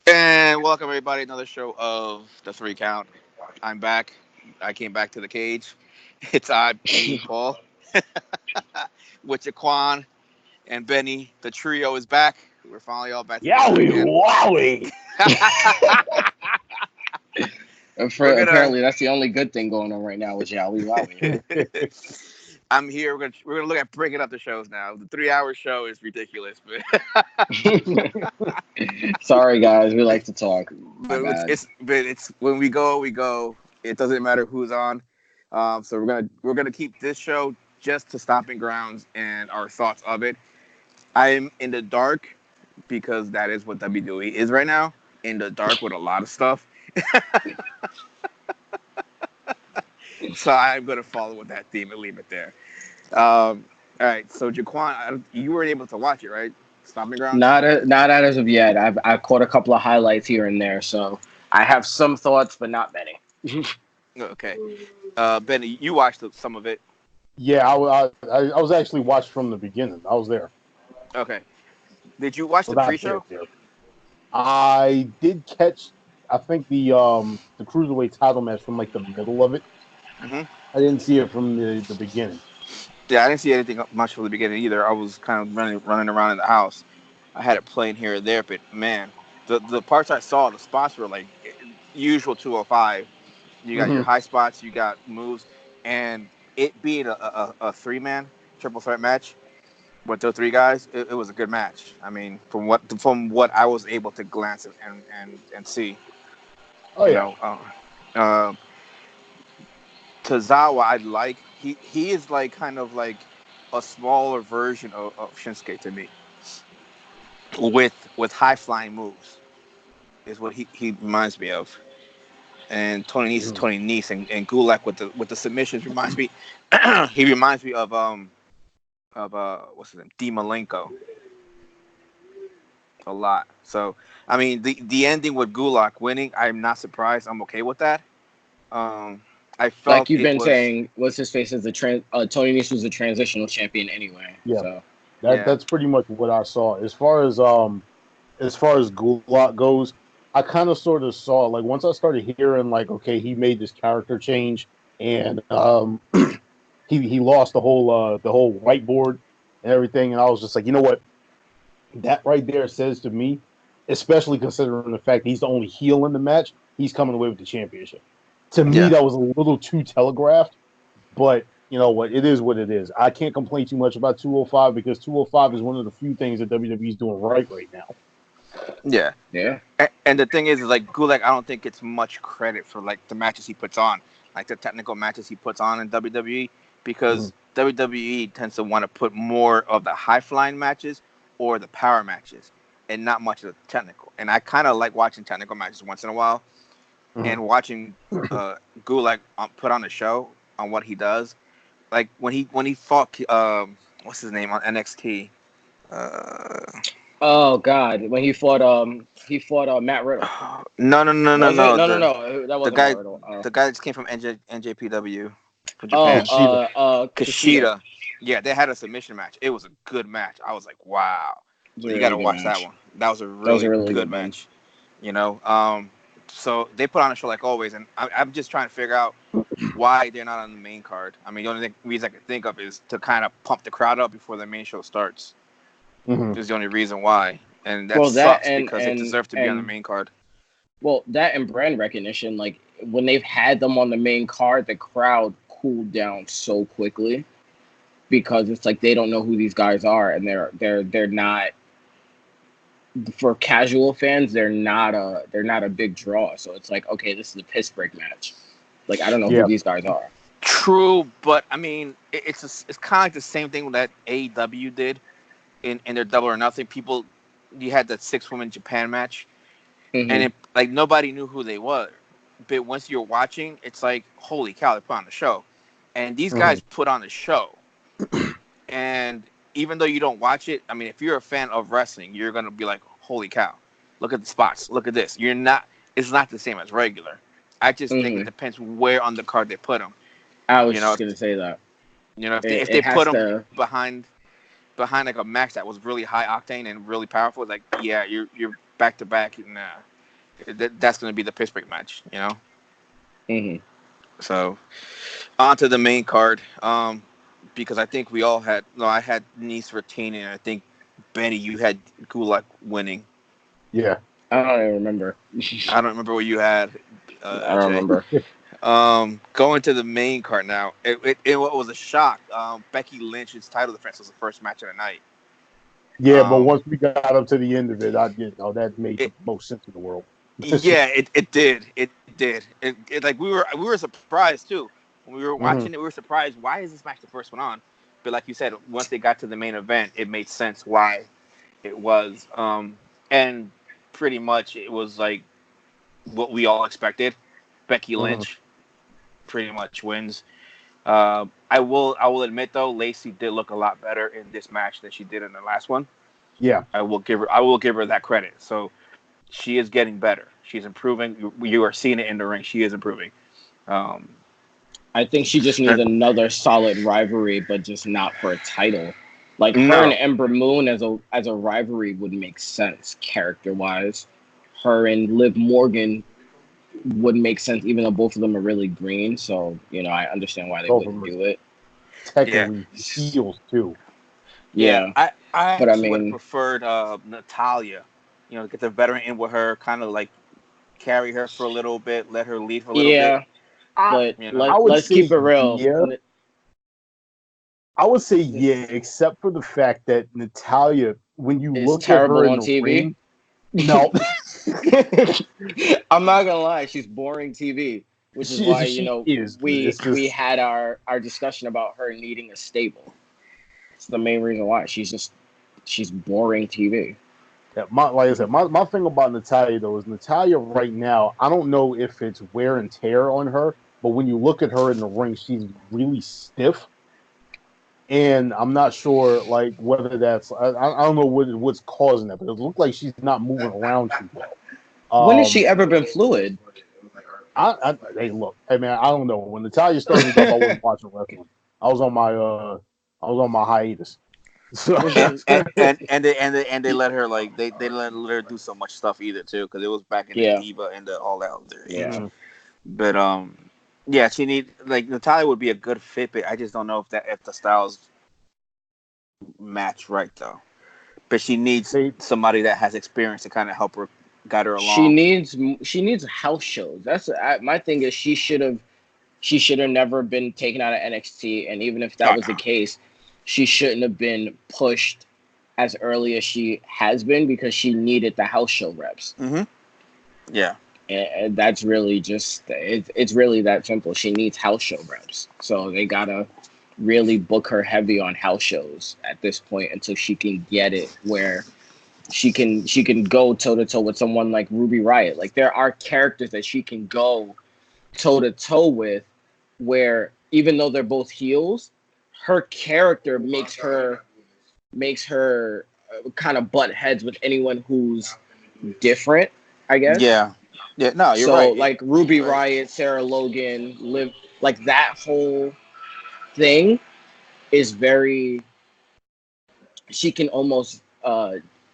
And welcome everybody, another show of the Three Count. I'm back. I came back to the cage. It's me, Paul, with Jaquan and Benny. The trio is back. We're finally all back together Yowie again. wowie! We're gonna. Apparently, that's the only good thing going on right now with Yowie Wowie. I'm here. We're gonna look at breaking up the shows now. The 3 hour show is ridiculous, but Sorry, guys. We like to talk. My but bad. it's when we go, we go. It doesn't matter who's on. So we're gonna keep this show just to Stomping Grounds and our thoughts of it. I am in the dark because that is what WWE is right now. In the dark with a lot of stuff. So I'm gonna follow with that theme and leave it there. All right. So Jaquan, you weren't able to watch it, right? Stomping Grounds. Not as of yet. I've caught a couple of highlights here and there, so I have some thoughts, but not many. Okay. Benny, you watched some of it. Yeah, I was actually watched from the beginning. I was there. Okay. Did you watch the Without there, pre-show? there. I did catch, I think the cruiserweight title match from like the middle of it. Mm-hmm. I didn't see it from the beginning. Yeah, I didn't see anything much from the beginning either. I was kind of running around in the house. I had it playing here or there, but man, the parts I saw, the spots were like usual 205. You got your Mm-hmm. high spots, you got moves, and it being a three-man triple threat match with those three guys, it was a good match. I mean, from what I was able to glance and see, Oh you yeah. know, Tozawa, I like. He is like kind of like a smaller version of Shinsuke to me, with high flying moves is what he reminds me of. And Tony Nese is Mm-hmm. Tony Nese, and Gulak with the submissions reminds me. He reminds me of what's his name, D Malenko a lot. So I mean the ending with Gulak winning, I'm not surprised. I'm okay with that. Um, I Like felt you've it been was saying, what's his face is Tony Nese was the transitional champion anyway. Yeah, So yeah. that's pretty much what I saw. As far as Gulak goes, I kind of sort of saw like once I started hearing like okay, he made this character change and he lost the whole whiteboard and everything, and I was just like, you know what, that right there says to me, especially considering the fact he's the only heel in the match, he's coming away with the championship. To me, Yeah. that was a little too telegraphed, but you know what? It is what it is. I can't complain too much about 205 because 205 is one of the few things that WWE is doing right now. Yeah. yeah, And the thing is like Gulak, I don't think gets much credit for like the matches he puts on, like the technical matches he puts on in WWE, Mm-hmm. because WWE tends to want to put more of the high flying matches or the power matches, and not much of the technical. And I kind of like watching technical matches once in a while, Mm-hmm. and watching Gulak put on a show on what he does. Like when he fought what's his name on NXT. Uh, oh God, when he fought Matt Riddle. no, no, no, no, Was it? no. No, no, The no. That the wasn't Matt guy Riddle. the guy that just came from NJPW for Oh, Japan. Kushida. Kushida. Kushida. Yeah, they had a submission match. It was a good match. I was like, wow. It was a You got really to good watch that match. one. That was a That was a really really good good one. match. You know, so they put on a show like always, and I'm just trying to figure out why they're not on the main card. I mean, the only reason I can think of is to kind of pump the crowd up before the main show starts. Mm-hmm. Is the only reason why, and that Well, that sucks because they deserve to be on the and main card. well, that and brand recognition. Like when they've had them on the main card, the crowd cooled down so quickly because it's like they don't know who these guys are, and they're not for casual fans. They're not a big draw. So it's like okay, this is a piss break match. Like I don't know who Yeah. these guys are. True, but I mean, it's kind of like the same thing that AEW did in their Double or Nothing. People, you had that 6 woman Japan match, and Hmm. it, like nobody knew who they were. But once you're watching, it's like holy cow, they put on the show, and these Mm-hmm. guys put on the show. And even though you don't watch it, I mean, if you're a fan of wrestling, you're gonna be like, holy cow, look at the spots, look at this. You're not. It's not the same as regular. I just think it Hmm. depends where on the card they put them. I was You know, just gonna say that if they it put has them to. behind behind like a match that was really high octane and really powerful, like yeah, you're back to back. Nah, that's going to be the Pittsburgh match, you know. Mm-hmm. So on to the main card, because I think we all had no, I had Nice retaining, and I think Benny, you had Gulak winning. Yeah. I don't even remember. I don't remember what you had, I don't Jay. remember. Going to the main card now. It what was a shock. Becky Lynch's title defense was the first match of the night. Yeah, but Um, once we got up to the end of it, that made the it, most sense in the world. yeah, it did. It did. Like we were surprised too when we were watching Hmm. it. We were surprised. Why is this match the first one on? But like you said, once they got to the main event, it made sense why it was. And pretty much it was like what we all expected. Becky Hmm. Lynch pretty much wins. I will admit though, Lacey did look a lot better in this match than she did in the last one. Yeah. I will give her that credit. So she is getting better. She's improving. You are seeing it in the ring. She is improving. Um, I think she just needs strength. another solid rivalry, but just not for a title. Like her and No, Ember Moon as a rivalry would make sense character wise. Her and Liv Morgan would make sense, even though both of them are really green. So I understand why they Both of wouldn't them are do it. yeah, technically heels too. yeah. Yeah, I but I actually would have mean, preferred Natalia. Get the veteran in with her, kind of like carry her for a little bit, let her lead for a little bit. yeah, I but You know. I would let's keep say it real. yeah. I would say yeah, except for the fact that Natalia, when you Is look at her terrible in on the TV. ring, no, I'm not gonna lie, she's boring TV, which is why she is. we It's we just had our discussion about her needing a stable. It's the main reason why she's boring TV. yeah, like I said, my thing about Natalia though is Natalia right now. I don't know if it's wear and tear on her, but when you look at her in the ring, she's really stiff, and I'm not sure like whether that's I don't know what's causing that, but it looks like she's not moving around too well. When has she Um, ever been fluid? hey, look, hey man, I don't know. When Natalia started up, I wasn't watching wrestling. I was on my I was on my hiatus. So Was and she? they let her like they let her do so much stuff either too because it was back in the Yeah, diva and the all out their age. yeah. mhm. But yeah, she need like Natalia would be a good fit, but I just don't know if the styles match right though. But she needs they somebody that has experience to kind of help her guide her She along. needs she needs house shows. My thing is she should have never been taken out of NXT, and even if that Oh was the case, she shouldn't have been pushed as early as she has been because she needed the house show reps. no. Yeah. And that's really just it's really that simple. She needs house show reps, so they gotta really book her heavy on house shows at this point until she can get it where she can go toe to toe with someone like Ruby Riott. Like there are characters that she can go toe to toe with, where even though they're both heels, her character makes her kind of butt heads with anyone who's different, I guess. Yeah. Yeah. No, you're So right. like Ruby You're right. Riott, Sarah Logan, Liv, like that whole thing is very. She can almost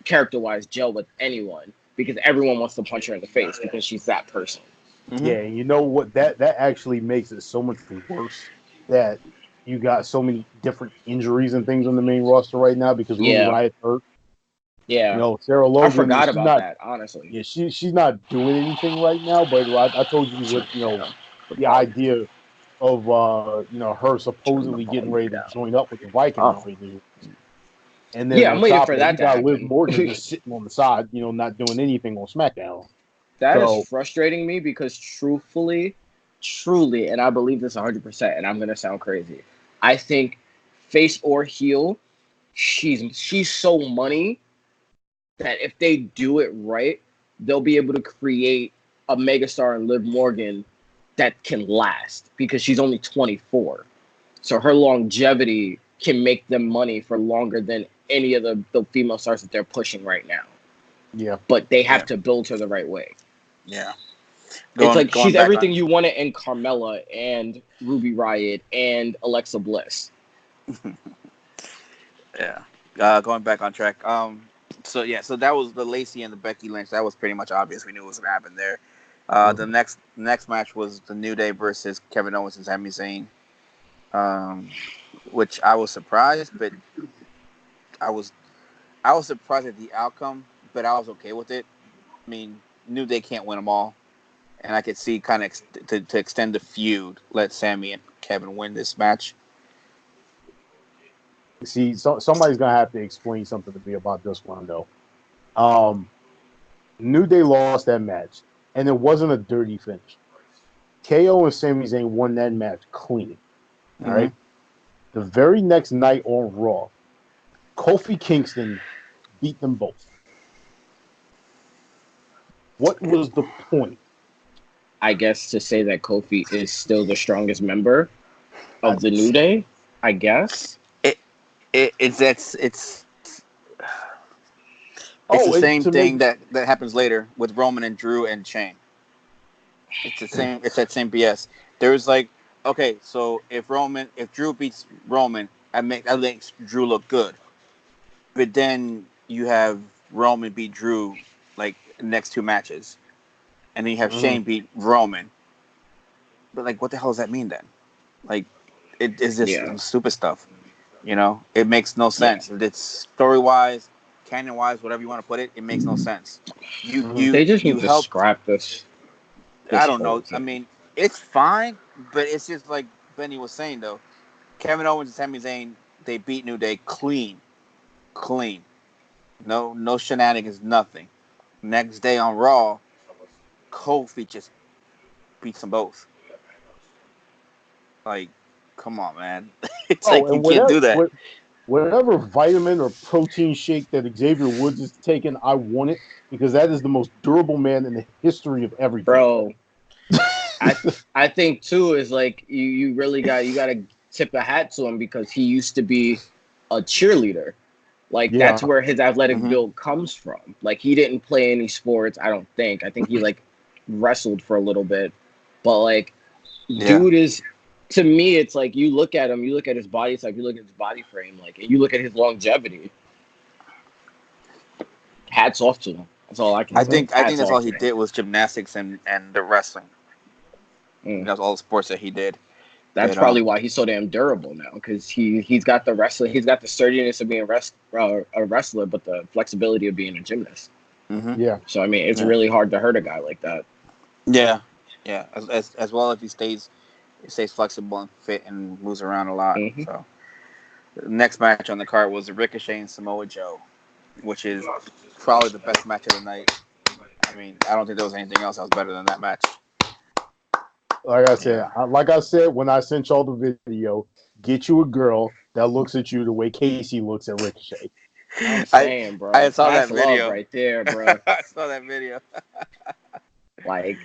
character wise gel with anyone because everyone wants to punch her in the face because she's that person. Hmm. yeah, and you know what that actually makes it so much worse that you got so many different injuries and things on the main roster right now because Ruby Yeah, Riott hurt. You yeah. know, Sarah I Logan, forgot she's about not that, honestly. yeah, she's not doing anything right now, but I told you what, the idea of her supposedly getting ready to join up with the Viking Oh, Raiders. And then yeah. I'm on waiting top for of that, that you to got Liv happen. Morgan just sitting on the side, not doing anything on SmackDown. That is So frustrating me because truly, and I believe this 100%, and I'm gonna sound crazy. I think face or heel, she's so money that if they do it right, they'll be able to create a megastar in Liv Morgan that can last because she's only 24. So her longevity can make them money for longer than any of the female stars that they're pushing right now. yeah, But they have Yeah. to build her the right way. Yeah. It's like Going she's back everything on. you wanted in Carmella and Ruby Riott and Alexa Bliss. Yeah. Going back on track. So that was the Lacey and the Becky Lynch. That was pretty much obvious. We knew what was gonna happen there. The Mhm. next match was the New Day versus Kevin Owens and Sami Zayn. Um, which I was surprised, but I was I was surprised at the outcome, but I was okay with it. I mean, New Day can't win them all, and I could see kind of to extend the feud, let Sammy and Kevin win this match. See, somebody's gonna have to explain something to me about this one though. Um, New Day lost that match, and it wasn't a dirty finish. KO and Sami Zayn won that match clean. All Mm-hmm. right. The very next night on Raw, Kofi Kingston beat them both. What was the point? I guess to say that Kofi is still the strongest member I, of the New Day. I guess. It, it's it's the oh, same to make thing that happens later with Roman and Drew and Shane. It's the same. It's that same BS. There's like, okay, so if Drew beats Roman, I make Drew look good. But then you have Roman beat Drew like next two matches, and then you have Mhm. Shane beat Roman. But like, what the hell does that mean then? Like, it is just Yeah. some stupid stuff. It makes no Yeah. sense. If it's story wise, canon wise, whatever you want to put it, it makes no sense. You Mhm. you They just you need to helped. scrap this I this don't whole know. I thing. mean, it's fine, but it's just like Benny was saying though. Kevin Owens and Sami Zayn, they beat New Day clean, clean. No shenanigans, nothing. Next day on Raw, Kofi just beats them both. Like, come on, man. It's Oh, like you and can't do that. whatever vitamin or protein shake that Xavier Woods is taking, I want it because that is the most durable man in the history of everything. Bro, I I think too is like you really gotta tip a hat to him because he used to be a cheerleader. Like that's Yeah. where his athletic Hmm. build comes from. Like he didn't play any sports, I don't think. I think he like wrestled for a little bit. But like Yeah. dude is to me it's like you look at him, you look at his body type, you look at his body frame, like and you look at his longevity. Hats off to him. That's all I can I say. think I think Hats that's all off he to him. did was gymnastics and the wrestling. Mm. That's all the sports that he did. That's But probably why he's so damn durable now because he's got the wrestling, he's got the sturdiness of being a wrestler, but the flexibility of being a gymnast. hmm Yeah. So I mean, it's yeah, really hard to hurt a guy like that. yeah, yeah. As well if he stays flexible and fit and moves around a lot. Hmm. So the next match on the card was Ricochet and Samoa Joe, which is probably the best match of the night. I mean, I don't think there was anything else that was better than that match. Yeah, Like I said when I sent y'all the video, get you a girl that looks at you the way Casey looks at Ricochet. I'm I saying, I bro, saw that that's love video. right there, bro. I saw that video. Like,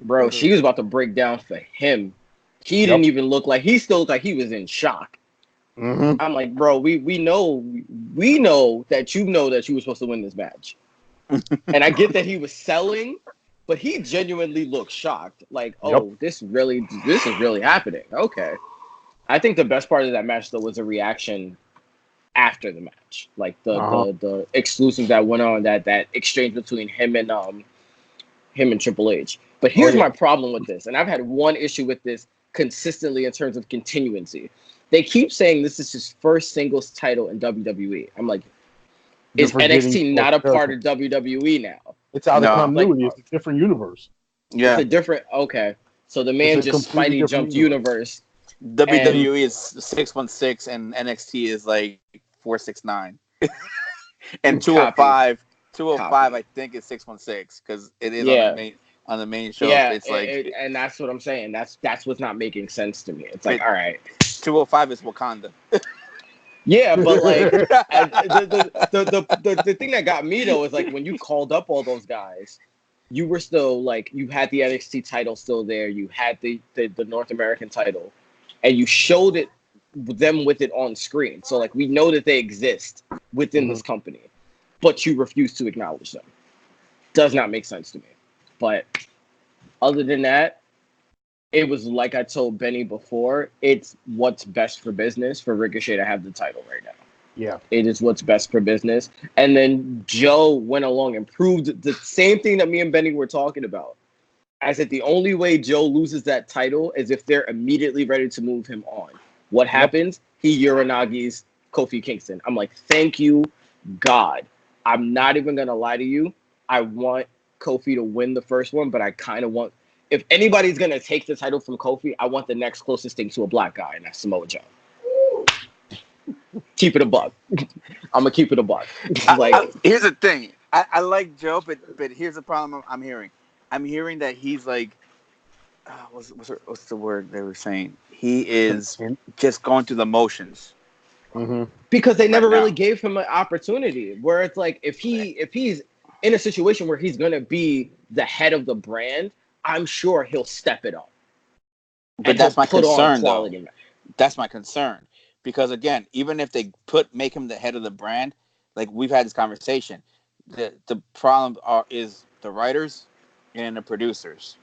bro, she was about to break down for him. He didn't Yep. even look like he still looked like he was in shock. Mm-hmm. I'm like, bro, we know that you were supposed to win this match. And I get that he was selling, but he genuinely looked shocked. Like, Yep. oh, this is really happening. Okay. I think the best part of that match though was a reaction after the match. Like the Uh-huh. the the exclusive that went on, that exchange between him and Triple H. But Oh here's yeah. my problem with this, and I've had one issue with this consistently in terms of continuancy. They keep saying this is his first singles title in WWE. I'm like, You're is forgetting NXT core not a part territory. of WWE now? It's out of No. Like, continuity. It's a different universe. it's Yeah. a different. Okay, so the It's man a just completely Spidey different jumped universe. universe, Mm-hmm. and WWE is 616 and NXT is like 469. And copy, 205 copy. I think is 616 cuz it is on the Yeah, main shows. yeah, It's like and that's what I'm saying. That's what's not making sense to me. It's like, but all right, 205 is Wakanda. yeah, but like, the thing that got me though is like when you called up all those guys, you were still like you had the NXT title still there, you had the North American title, and you showed it them with it on screen. So like we know that they exist within Mhm. this company, but you refuse to acknowledge them. Does not make sense to me. But other than that, it was like I told Benny before, it's what's best for business for Ricochet to have the title right now. Yeah. It is what's best for business. And then Joe went along and proved the same thing that me and Benny were talking about. I said the only way Joe loses that title is if they're immediately ready to move him on. What Yep. happens? He Uranagi's Kofi Kingston. I'm like, thank you, God. I'm not even gonna lie to you. I want Kofi to win the first one, but I kind of want, if anybody's gonna take the title from Kofi, I want the next closest thing to a black guy, and that's Samoa Joe. Keep it a buck. I'm gonna keep it a buck. Like, Here's the thing. I like Joe, but here's the problem I'm hearing. I'm hearing that he's like, what's the word they were saying? He is Content. just going through the motions Mm-hmm. because they right never really now. gave him an opportunity. Where it's like, if he's in a situation where he's gonna be the head of the brand, I'm sure he'll step it up But and he'll that's my put on concern, though. quality. That's my concern because again, even if they make him the head of the brand, like we've had this conversation, the problem is the writers and the producers.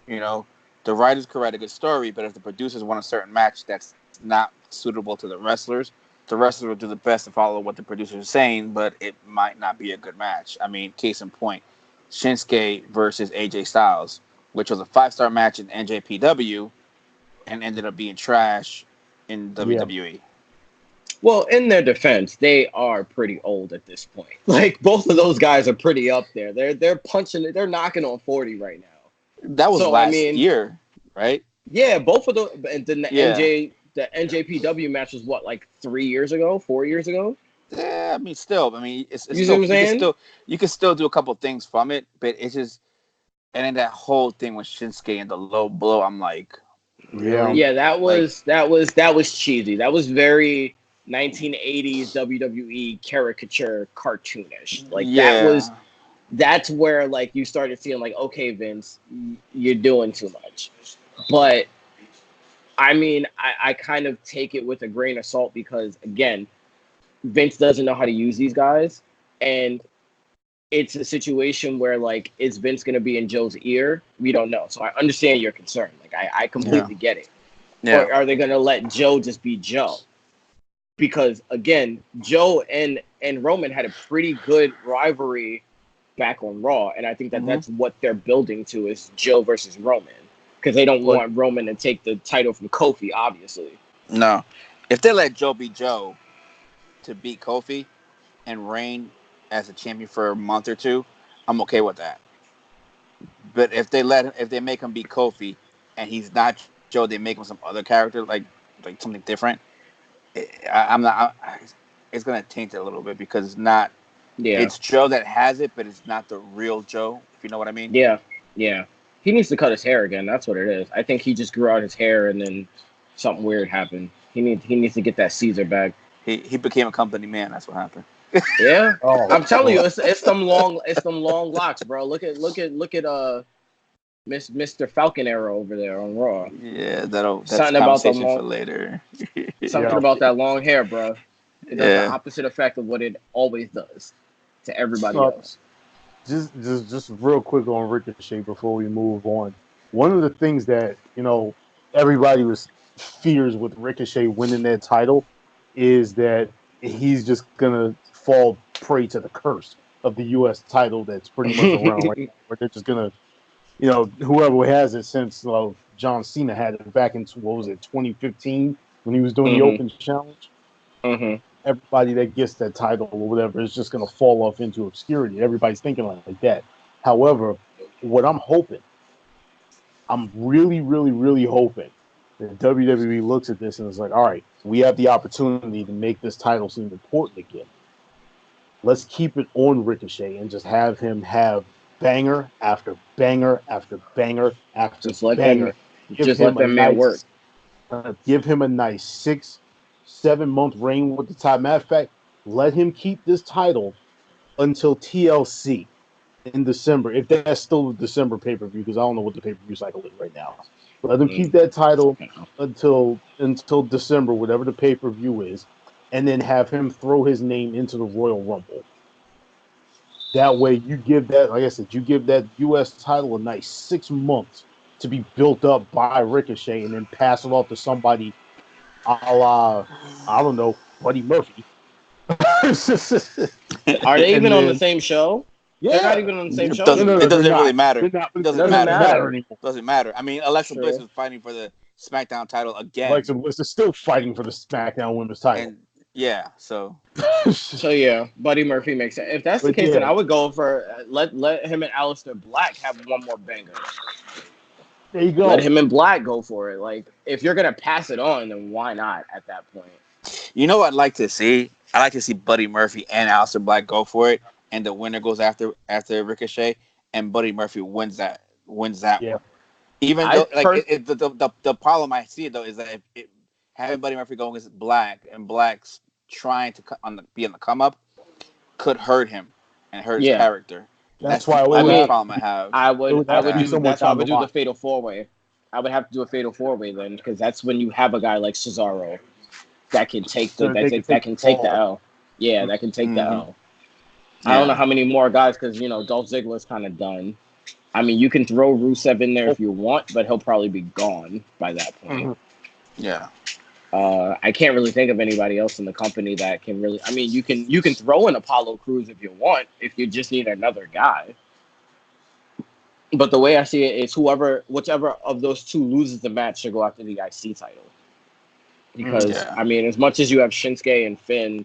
You know, the writers could write a good story, but if the producers want a certain match that's not suitable to the wrestlers will do the best to follow what the producers are saying, but it might not be a good match. I mean, case in point, Shinsuke versus AJ Styles, which was a 5-star match in NJPW and ended up being trash in Yeah. WWE. Well, in their defense, they are pretty old at this point. Like, both of those guys are pretty up there. They're punching it. They're knocking on 40 right now. That was So I last mean, year, right? yeah, both of those. And then Yeah. the NJPW match was what, like 3 years ago, 4 years ago. Yeah, I mean, still, I mean, it's You see what still I'm saying? you can still do a couple things from it, but it's just and then that whole thing with Shinsuke and the low blow, I'm like, Yeah. really? Yeah, that Like, was that was cheesy. That was very 1980s WWE caricature cartoonish. Like yeah, that's where like you started seeing like, okay, Vince, you're doing too much. But I mean, I kind of take it with a grain of salt because again, Vince doesn't know how to use these guys, and it's a situation where like, is Vince gonna be in Joe's ear? We don't know. So I understand your concern. Like I yeah, completely get it. yeah. Or are they gonna let Joe just be Joe? Because again, Joe and Roman had a pretty good rivalry back on Raw, and I think that Hmm. that's what they're building to is Joe versus Roman because they don't But want Roman to take the title from Kofi, obviously. no, if they let Joe be Joe to beat Kofi and reign as a champion for a month or two, I'm okay with that. But if they make him beat Kofi and he's not Joe, they make him some other character like something different. I'm not. It's gonna taint it a little bit because it's not. Yeah, It's Joe that has it, but it's not the real Joe. If you know what I mean. yeah, yeah. He needs to cut his hair again. That's what it is. I think he just grew out his hair and then something weird happened. He needs to get that Caesar back. He became a company man. That's what happened. Yeah, Oh, I'm telling well, you, it's them long locks, bro. Look at Mr. Falcon Arrow over there on Raw. Yeah, that's a Something about the conversation for long, later. something yeah. about that long hair, bro. It does the Yeah. opposite effect of what it always does to everybody So else. just real quick on Ricochet before we move on. One of the things that everybody was fears with Ricochet winning that title is that he's just gonna fall prey to the curse of the U.S. title that's pretty much around right now, where they're just gonna whoever has it since John Cena had it back in what was it 2015 when he was doing the Mhm. Open Challenge. Mhm. Everybody that gets that title or whatever is just going to fall off into obscurity. Everybody's thinking like that. However, what I'm hoping, I'm really, really, really hoping that WWE looks at this and is like, all right, we have the opportunity to make this title seem important again. Let's keep it on Ricochet and just have him have banger after banger after banger after Just let them, banger. Give just let him a that man work. nice, give him a nice 6, 7 month reign with the title. Matter of fact, let him keep this title until TLC in December, if that's still the December pay per view, because I don't know what the pay per view cycle is right now. Let him keep Mm. that title until December, whatever the pay per view is, and then have him throw his name into the Royal Rumble. That way, you give that, like I said, you give that U.S. title a nice 6 months to be built up by Ricochet, and then pass it off to somebody a la, I don't know, Buddy Murphy. Are they And even on the then same show? They're not yeah, even on the same It show doesn't. no, It anymore. they're doesn't really not. matter. They're not. It It doesn't Doesn't matter. doesn't matter matter. anymore. Doesn't matter. I mean, Alexa Bliss True. is fighting for the SmackDown title again, Alexa Bliss is still fighting for the SmackDown Women's title. and yeah. So So yeah, Buddy Murphy makes sense. If that's the But case, then yeah, I would go for let him and Aleister Black have one more banger. there you Let go. him and Black go for it. Like if you're gonna pass it on, then why not at that point? you know what I'd like to see? I like to see Buddy Murphy and Aleister Black go for it, and the winner goes after Ricochet, and Buddy Murphy wins that Yeah, one. Even I though, like, first the problem I see though is that having Buddy Murphy going against Black and Black's trying to be on the come up could hurt him and hurt his yeah. character. that's That's why the it I would only have mean, to problem I be. have It would with have to be that. somewhere That's why I down the would do the line. fatal four way. I would have to do a fatal four way then, because that's when you have a guy like Cesaro that can take the So they can take that the can take the fall. L. Yeah, that can take the Hmm. L. I don't know Yeah, how many more guys because Dolph Ziggler's kind of done. I mean, you can throw Rusev in there if you want, but he'll probably be gone by that point. Mhm. yeah, I can't really think of anybody else in the company that can really. I mean, you can throw in Apollo Crews if you want, if you just need another guy. But the way I see it is whichever of those two loses the match should go after the IC title. Because yeah. I mean, as much as you have Shinsuke and Finn,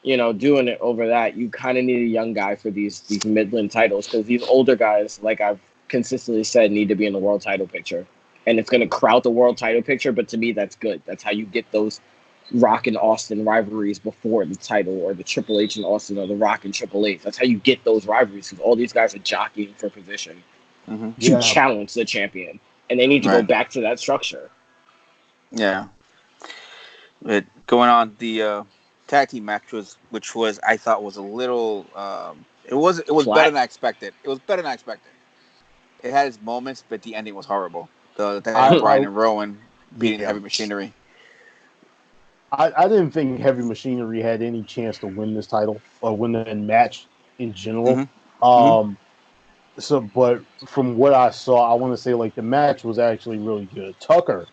doing it over that, you kind of need a young guy for these Midland titles because these older guys, like I've consistently said, need to be in the world title picture, and it's going to crowd the world title picture. But to me, that's good. That's how you get those Rock and Austin rivalries before the title, or the Triple H and Austin, or the Rock and Triple H. That's how you get those rivalries because all these guys are jockeying for position Hmm. to Yeah, challenge the champion, and they need to go Right. back to that structure. Yeah. But going on the tag team match which was I thought was a little it was better Flat. than I expected. It was better than I expected. It had its moments, but the ending was horrible. The Daniel I Bryan and Rowan beating yeah. Heavy Machinery. I didn't think Heavy Machinery had any chance to win this title or win the match in general. Hmm. Hmm. Um, but from what I saw, I want to say like the match was actually really good. Tucker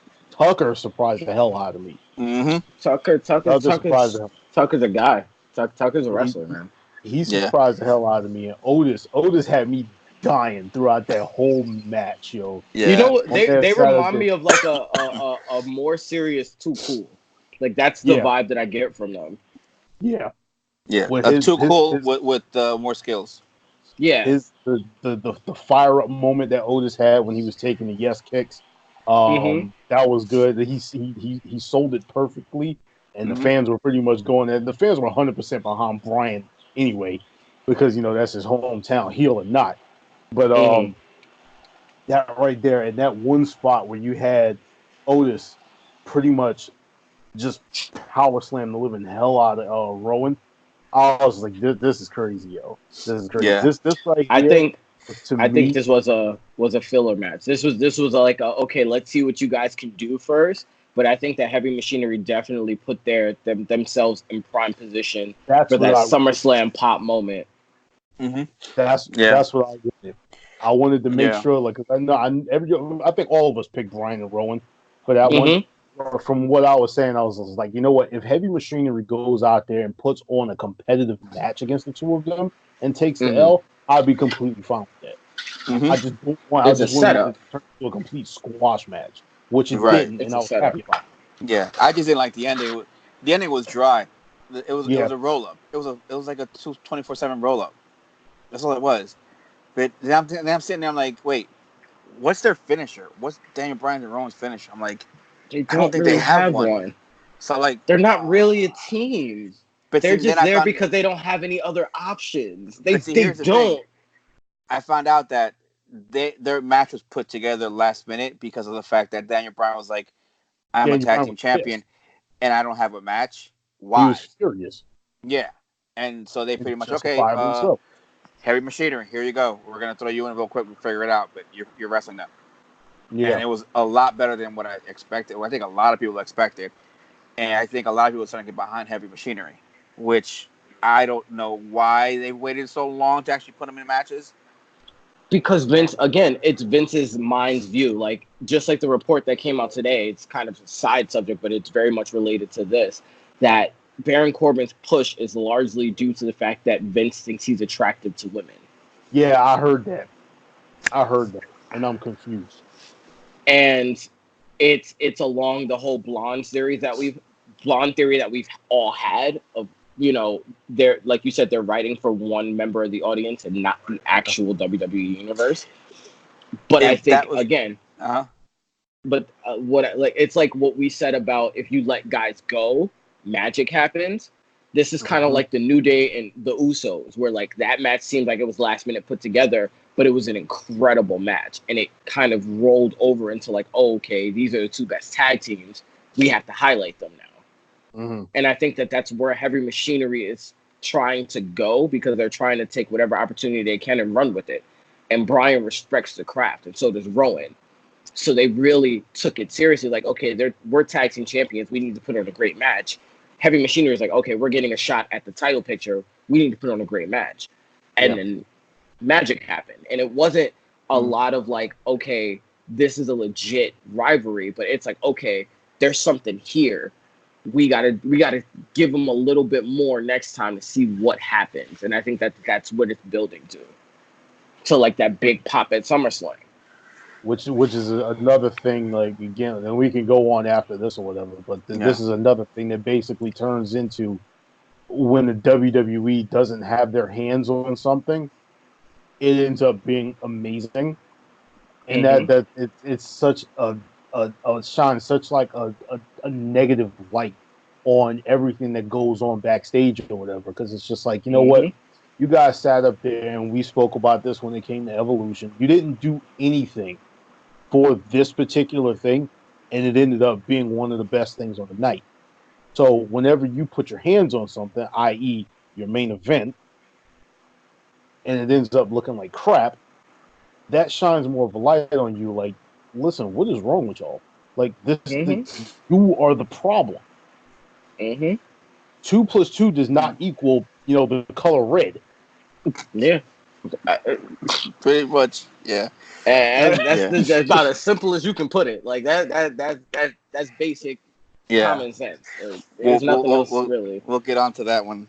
surprised the hell out of me. Hmm. Tucker, Tucker, Tucker surprised Tucker's the hell. Tucker's a guy. Tucker's a He, wrestler, man. he Yeah. surprised the hell out of me. And Otis had me dying throughout that whole match, yo. You know Yeah. what? On that They remind Saturday, me of like a more serious Too Cool. Like that's the yeah, vibe that I get from them. yeah. Yeah. With Too cool his with more skills. Yeah. the fire up moment that Otis had when he was taking the yes kicks, Mm-hmm. that was good. He sold it perfectly, and the Hmm. fans were pretty much going. And the fans were 100% behind Brian anyway, because that's his hometown, heel or not. But Mm-hmm. that right there, and that one spot where you had Otis pretty much just power slam the living hell out of Rowan. I was like, this is crazy, yo. This is crazy. Yeah. This right I here think to I think me, this was a filler match. This was like okay, let's see what you guys can do first. But I think that Heavy Machinery definitely put themselves in prime position that's for what that I SummerSlam pop moment. Hmm. that's Yeah. that's what I wanted. I wanted to make Yeah. sure, like, I know I think all of us picked Brian and Rowan for that one. Mm-hmm. From what I was saying, I was like, you know what? If Heavy Machinery goes out there and puts on a competitive match against the two of them and takes the Mm-hmm. L, I'd be completely fine with that. Hmm. I just don't want. I It's a just wouldn't want setup. it to turn into a complete squash match, which it Right. didn't, It's and a I was setup. happy about it. Yeah. I just didn't like the ending. The ending was dry. It was Yeah, a roll up. It was like a 24/7 roll up. That's all it was. But then I'm sitting there. I'm like, wait, what's their finisher? What's Daniel Bryan and Rowan's finisher? I'm like, They I don't don't think they really have have one. one. So like, They're not really a team. but They're then just I there found. because they don't have any other options. They But see, they here's the thing. don't. I found out that their match was put together last minute because of the fact that Daniel Bryan was like, I'm a Daniel tag Bryan team was champion pissed. and I don't have a match. He was Why? furious Yeah. And so they and pretty much okay. justifiably so. Heavy Machinery, here you go. We're gonna throw you in real quick. We'll figure it out. But you're wrestling them, and Yeah, it was a lot better than what I expected. Well, I think a lot of people expected, and I think a lot of people are starting to get behind Heavy Machinery, which I don't know why they waited so long to actually put them in matches. Because Vince, again, it's Vince's mind's view. Like just like the report that came out today, it's kind of a side subject, but it's very much related to this. That Baron Corbin's push is largely due to the fact that Vince thinks he's attractive to women. Yeah, I heard that. And I'm confused. And it's along the whole blonde theory that we've all had of, they're, like you said, they're writing for one member of the audience and not the actual WWE universe. But I If think that was, again, uh but what, like, it's like what we said about if you let guys go, magic happens. This is kind of Mhm. like the New Day and the Usos, where like that match seemed like it was last minute put together, but it was an incredible match, and it kind of rolled over into like, oh, okay, these are the two best tag teams. We have to highlight them now, Mhm. and I think that that's where Heavy Machinery is trying to go, because they're trying to take whatever opportunity they can and run with it. And Brian respects the craft, and so does Rowan. So they really took it seriously. Like, okay, we're tag team champions. We need to put on a great match. Heavy Machinery is like, okay, we're getting a shot at the title picture. We need to put on a great match. Yeah. And then magic happened. And it wasn't a mm, lot of like, okay, this is a legit rivalry, but it's like, okay, there's something here. We gotta give them a little bit more next time to see what happens. And I think that that's what it's building to. To like that big pop at SummerSlam. Which is another thing. Like again, and we can go on after this or whatever. But yeah, this is another thing that basically turns into when the WWE doesn't have their hands on something, it ends up being amazing, and Mm-hmm. it's such a shine such like a negative light on everything that goes on backstage or whatever, because it's just like, you know what, Mm-hmm. you guys sat up there and we spoke about this when it came to Evolution. You didn't do anything for this particular thing, and it ended up being one of the best things on the night. So whenever you put your hands on something, i.e., your main event, and it ends up looking like crap, that shines more of a light on you. Like, listen, what is wrong with y'all? Like Mm-hmm. you are the problem. Mm-hmm. 2 plus 2 does not mm, equal, the color red. Yeah. I, pretty much, yeah, and yeah, that's about as simple as you can put it. Like that's basic yeah. common sense. We'll There's we'll nothing we'll else we'll, really. we'll get onto that one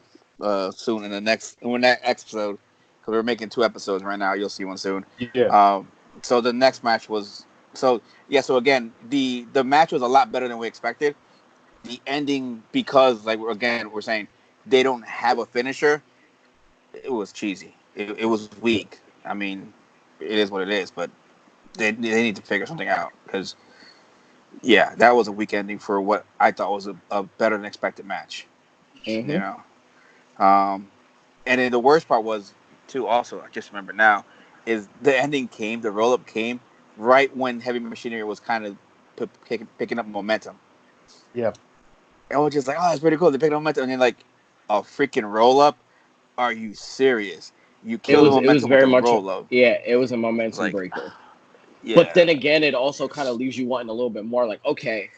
soon in the next episode, because we're making 2 episodes right now. You'll see one soon. Yeah. Um, so the next match was so yeah. So again, the match was a lot better than we expected. The ending, because like again we're saying they don't have a finisher. It was cheesy. It was weak. I mean, it is what it is, but they need to figure something out, because yeah, that was a weak ending for what I thought was a better than expected match. You Mm-hmm. know, um, and then the worst part was too. Also, I just remember now, is the ending came, the roll up came right when Heavy Machinery was kind of picking up momentum. Yeah. And I was just like, oh, that's pretty cool. They picked up momentum, and then like a freaking roll up. Are you serious? You It kill the was it was momentum with very a much roll up. yeah. It was a momentum Like, breaker. But yeah, then again, it also kind of leaves you wanting a little bit more. Like, okay,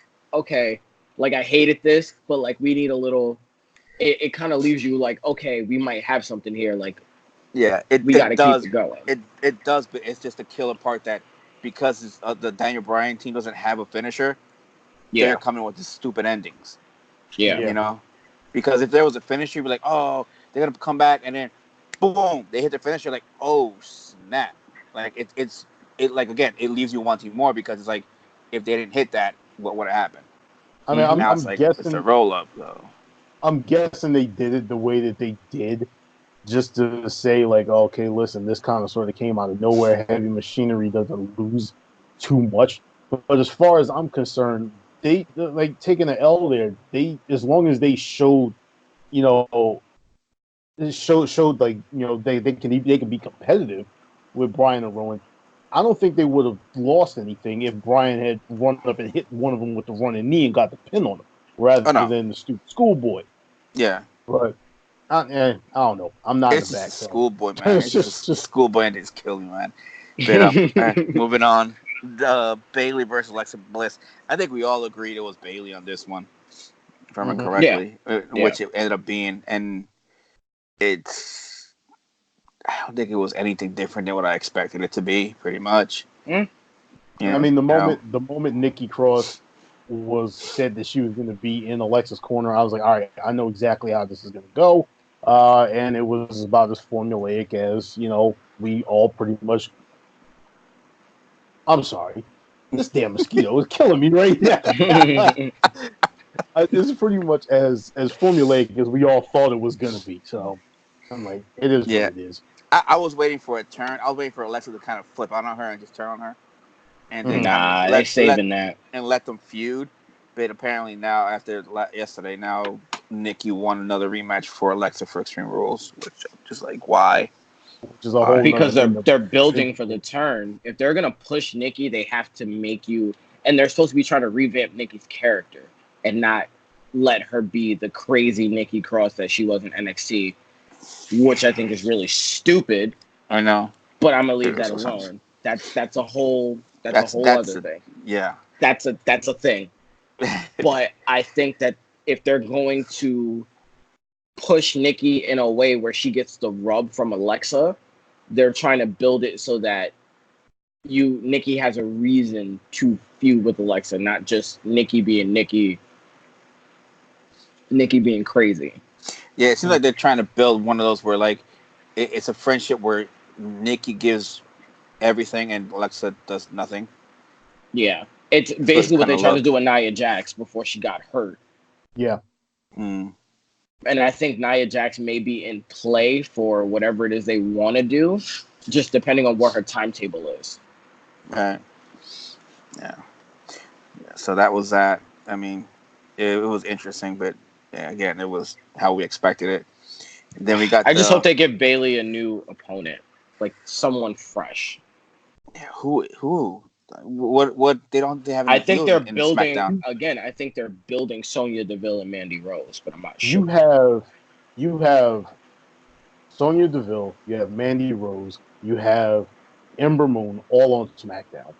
like I hated this, but like we need a little. It kind of leaves you like, okay, we might have something here. Like yeah. It we got it to keep does it going. it does, but it's just the killer part that because the Daniel Bryan team doesn't have a finisher, they're Yeah, coming with the stupid endings. yeah. You Yeah. know, because if there was a finisher, you'd be like, oh, they're gonna come back, and then boom, they hit the finisher. Like, oh snap! Like it like again, it leaves you wanting more, because it's like if they didn't hit that, what would have happened? I mean, Mm-hmm. I'm Now it's I'm like it's a guessing roll up though. I'm guessing they did it the way that they did, just to say like, okay, listen, this kind of sort of came out of nowhere. Heavy Machinery doesn't lose too much, but as far as I'm concerned, they like taking an L there. They, as long as they showed, you know, showed like, they can be competitive with Brian and Rowan. I don't think they would have lost anything if Brian had run up and hit one of them with the running knee and got the pin on him, rather Oh no, than the stupid schoolboy. yeah, But I don't know. I'm not in the it's just a back, so schoolboy, man. it's It's just just a schoolboy endings kill me, man. But moving on, the Bailey versus Alexa Bliss. I think we all agreed it was Bailey on this one, if I remember mhm. Yeah, correctly, yeah. which it ended up being, and it's I don't think it was anything different than what I expected it to be. Pretty much, Mm, you I mm, mean, the know. moment Nikki Cross was said that she was going to be in Alexa's corner, I was like, all right, I know exactly how this is going to go. And it was about as formulaic as, we all pretty much. I'm sorry. This damn mosquito is killing me right now. It's pretty much as formulaic as we all thought it was going to be. So I'm like, it is what Yeah, it is. I was waiting for a turn. I was waiting for Alexa to kind of flip out on her and just turn on her, and then Mhm. kind of Nah, they saving that. let them feud. But apparently now, after yesterday, now Nikki won another rematch for Alexa for Extreme Rules, which I'm just like, why? Which is a whole Why? nother Because thing. they're building for the turn. If they're gonna push Nikki, they have to make you, and they're supposed to be trying to revamp Nikki's character and not let her be the crazy Nikki Cross that she was in NXT, which I think is really stupid. I know. But I'm gonna leave It that also sounds. alone. That's a whole That's other a, thing. yeah. That's a thing. But I think that if they're going to push Nikki in a way where she gets the rub from Alexa, they're trying to build it so that Nikki has a reason to feud with Alexa, not just Nikki being Nikki being crazy. Yeah, it seems like they're trying to build one of those where like it's a friendship where Nikki gives everything and Alexa does nothing. Yeah. It's That's what it basically what kind they of tried to looked. do with Nia Jax before she got hurt. Yeah. Mm. And I think Nia Jax may be in play for whatever it is they want to do, just depending on what her timetable is. Right. Yeah. Yeah. So that was that. I mean, it was interesting, but yeah, again, it was how we expected it. And then we got I just hope the they give Bailey a new opponent, like someone fresh. who they have I any think heels they're in the building SmackDown. again. I think they're building Sonya Deville and Mandy Rose, but I'm not sure. You have Sonya Deville, you have Mandy Rose, you have Ember Moon all on SmackDown.